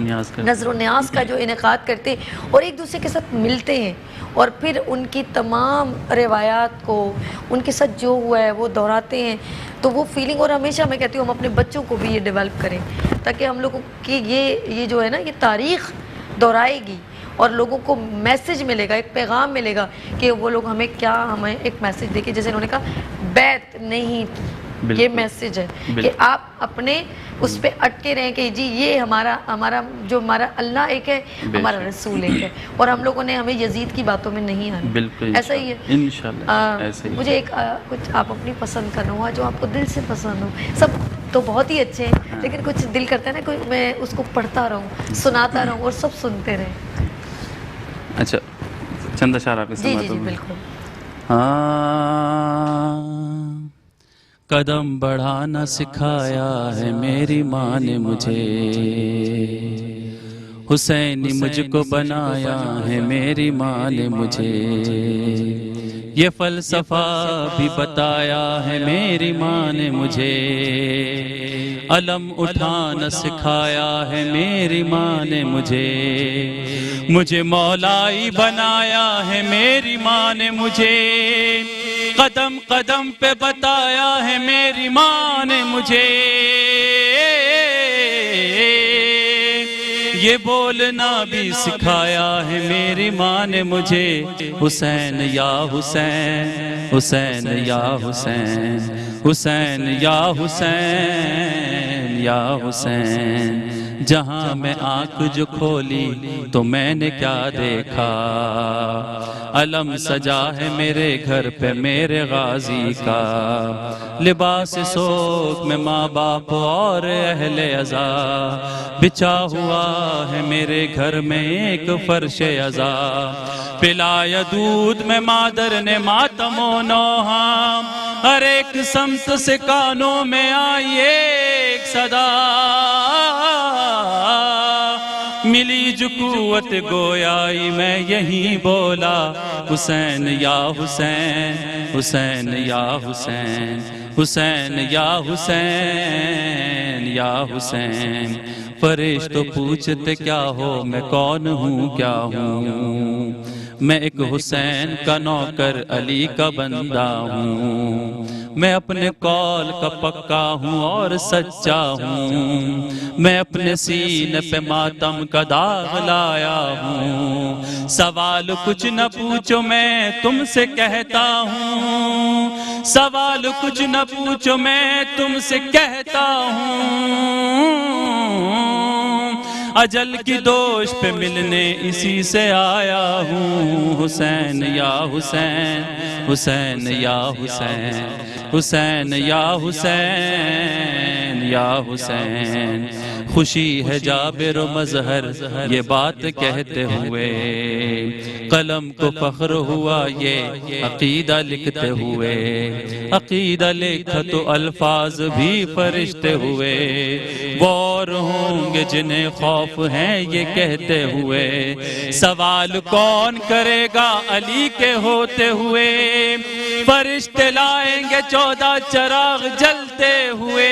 و نیاز کا جو انعقاد کرتے, اور ایک دوسرے کے ساتھ ملتے ہیں, اور پھر ان کی تمام روایات کو, ان کے ساتھ جو ہوا ہے وہ دہراتے ہیں. تو وہ فیلنگ, اور ہمیشہ میں کہتی ہوں ہم اپنے بچوں کو بھی یہ ڈیولپ کریں, تاکہ ہم لوگوں کی یہ جو ہے نا یہ تاریخ دہرائے گی, اور لوگوں کو میسج ملے گا, ایک پیغام ملے گا کہ وہ لوگ ہمیں ایک میسج دے کے, جیسے انہوں نے کہا بیت نہیں, یہ میسج ہے کہ آپ اپنے اس پہ اٹکے رہیں کہ جی یہ ہمارا جو ہمارا اللہ ایک ہے, ہمارا رسول ایک ہے, اور ہم لوگوں نے ہمیں یزید کی باتوں میں نہیں آنا. بالکل ایسا ہی ہے انشاءاللہ. مجھے ایک کچھ آپ اپنی پسند کرنا ہوا جو آپ کو دل سے پسند ہو. سب تو بہت ہی اچھے ہیں, لیکن کچھ دل کرتا ہے نا کوئی میں اس کو پڑھتا رہوں, سناتا رہوں, اور سب سنتے رہیں. اچھا چند اشعار آپ کے سماعت جی بالکل. قدم بڑھانا سکھایا ہے میری ماں نے مجھے, حسینی مجھ کو بنایا ہے میری ماں نے مجھے, یہ فلسفہ بھی بتایا ہے میری ماں نے مجھے, علم اٹھانا سکھایا ہے میری ماں نے مجھے مولائی بنایا ہے میری ماں نے مجھے, قدم قدم پہ بتایا ہے میری ماں نے مجھے, یہ بولنا بھی سکھایا ہے میری ماں نے مجھے, حسین یا حسین, حسین یا حسین, حسین یا حسین یا حسین. جہاں میں آنکھ جو کھولی تو میں نے کیا دیکھا, علم سجا ہے میرے گھر پہ میرے غازی کا, لباس سوگ میں ماں باپ اور اہل عزا, بچھا ہوا ہے میرے گھر میں ایک فرش عزا, پلایا دودھ میں مادر نے ماتم و نوحہ, ہر ایک سمت سے کانوں میں آئی ایک صدا, ملی جو قوت گویائی میں یہی بولا, حسین یا حسین, حسین یا حسین, حسین یا حسین یا حسین. فرشتوں پوچھتے کیا ہو, میں کون ہوں کیا ہوں, میں ایک حسین کا نوکر علی کا بندہ ہوں, میں اپنے قول کا پکا ہوں اور سچا ہوں, میں اپنے سینے پہ ماتم کا داغ لایا ہوں, سوال کچھ نہ پوچھو میں تم سے کہتا ہوں, سوال کچھ نہ پوچھو میں تم سے کہتا ہوں, اجل کی دوش پہ ملنے اسی سے آیا ہوں, حسین یا حسین, حسین یا حسین, حسین یا حسین یا حسین. خوشی ہے جابر و مظہر یہ بات کہتے ہوئے, قلم کو فخر ہوا یہ عقیدہ لکھتے ہوئے, عقیدہ لکھا تو الفاظ بھی فرشتے ہوئے, غور ہوں گے جنہیں خوف ہیں یہ کہتے ہوئے, سوال کون کرے گا علی کے ہوتے ہوئے, فرشتے لائیں گے 14 چراغ جلتے ہوئے,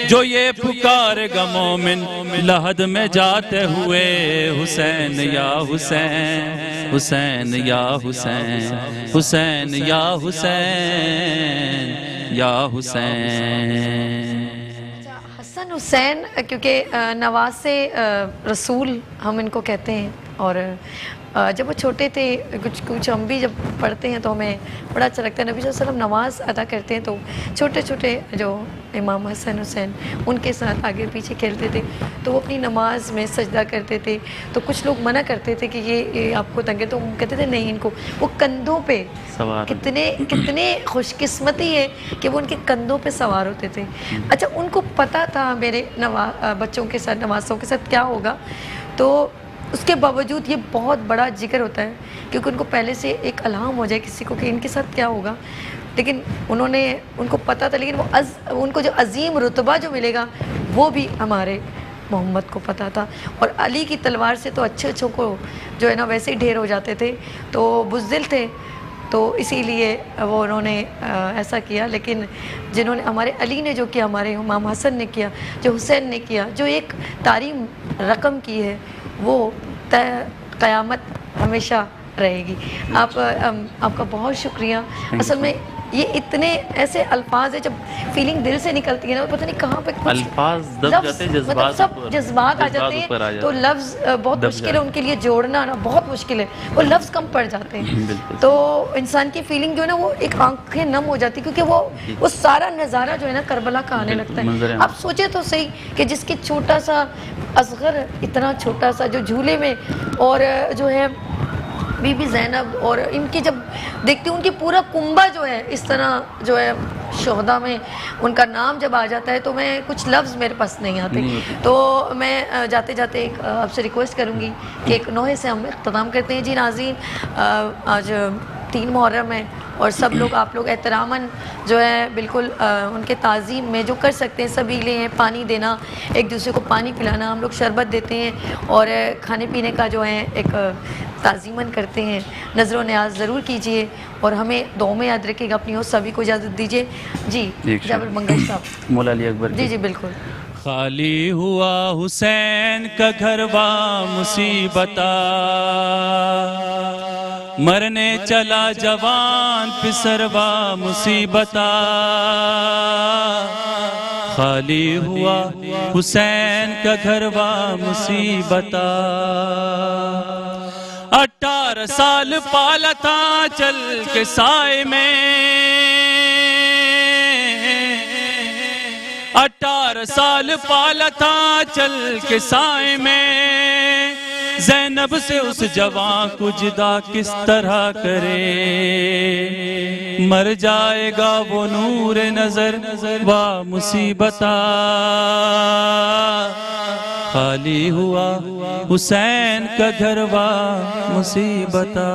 جو یہ پکارے گا مومن لحد میں جاتے ہوئے, حسین یا حسین, حسین یا حسین, حسین یا حسین یا حسین. حسن حسین کیونکہ نواز رسول ہم ان کو کہتے ہیں, اور جب وہ چھوٹے تھے کچھ ہم بھی جب پڑھتے ہیں تو ہمیں بڑا اچھا لگتا ہے. نبی صلی اللہ علیہ وسلم نماز ادا کرتے ہیں تو چھوٹے چھوٹے جو امام حسن حسین ان کے ساتھ آگے پیچھے کھیلتے تھے تو وہ اپنی نماز میں سجدہ کرتے تھے. تو کچھ لوگ منع کرتے تھے کہ یہ آپ کو تنگ ہے, تو ہم کہتے تھے نہیں, ان کو وہ کندھوں پہ سوار کتنے خوش قسمتی ہے کہ وہ ان کے کندھوں پہ سوار ہوتے تھے. اچھا ان کو پتہ تھا میرے بچوں کے ساتھ نوازوں کے ساتھ کیا ہوگا, تو اس کے باوجود یہ بہت بڑا جگر ہوتا ہے کیونکہ ان کو پہلے سے ایک الہام ہو جائے کسی کو کہ ان کے ساتھ کیا ہوگا. لیکن ان کو پتہ تھا, لیکن ان کو جو عظیم رتبہ جو ملے گا وہ بھی ہمارے محمد کو پتہ تھا. اور علی کی تلوار سے تو اچھوں کو جو ہے نا ویسے ہی ڈھیر ہو جاتے تھے, تو بزدل تھے, تو اسی لیے وہ انہوں نے ایسا کیا. لیکن جنہوں نے ہمارے علی نے جو کیا, ہمارے امام حسن نے کیا, جو حسین نے کیا, جو ایک تعظیم رقم کی ہے, وہ قیامت ہمیشہ رہے گی. آپ کا بہت شکریہ. اصل میں یہ اتنے ایسے الفاظ ہیں جب فیلنگ دل سے نکلتی ہے نا, پتہ نہیں کہاں پہ الفاظ دب جاتے ہیں, مطلب سب جذبات آ جاتے ہیں, تو لفظ بہت مشکل ہے ان کے لیے جوڑنا نا, بہت مشکل ہے, وہ لفظ کم پڑ جاتے ہیں. تو انسان کی فیلنگ جو ہے نا وہ ایک آنکھیں نم ہو جاتی, کیونکہ وہ سارا نظارہ جو ہے نا کربلا کا آنے لگتا ہے. آپ سوچیں تو صحیح کہ جس کے چھوٹا سا اصغر, اتنا چھوٹا سا جو جھولے میں, اور جو ہے بی بی زینب, اور ان کی جب دیکھتی ہوں ان کی پورا کنبہ جو ہے اس طرح جو ہے شہداء میں ان کا نام جب آ جاتا ہے تو میں کچھ لفظ میرے پاس نہیں آتے. تو میں جاتے جاتے ایک آپ سے ریکویسٹ کروں گی کہ ایک نوحے سے ہم اختتام کرتے ہیں. جی ناظرین, آج 3 محرم ہے اور سب لوگ آپ لوگ احتراماً جو ہے بالکل ان کے تعظیم میں جو کر سکتے ہیں سبھی لے ہیں. پانی دینا, ایک دوسرے کو پانی پلانا, ہم لوگ شربت دیتے ہیں اور کھانے پینے کا جو ہے ایک تعظیماً کرتے ہیں. نظر و نیاز ضرور کیجئے اور ہمیں دعاؤں میں یاد رکھے گا. اپنی اور سبھی کو اجازت دیجئے. جی جابر منگل صاحب. مولا علی اکبر. جی بالکل. خالی ہوا حسین کا گھر وا مصیبتا, مرنے چلا جوان پسروا مصیبتا. خالی ہوا حسین کا گھر وا مصیبتا, 18 سال پالا تھا چل کے سائے میں, 18 سال پالا تھا چل کے سائے میں. زینب سے اس جوان کو جدا کس طرح کرے, مر جائے گا وہ نور نظر وا مصیبتا. خالی ہوا حسین کا گھر وا مصیبتا.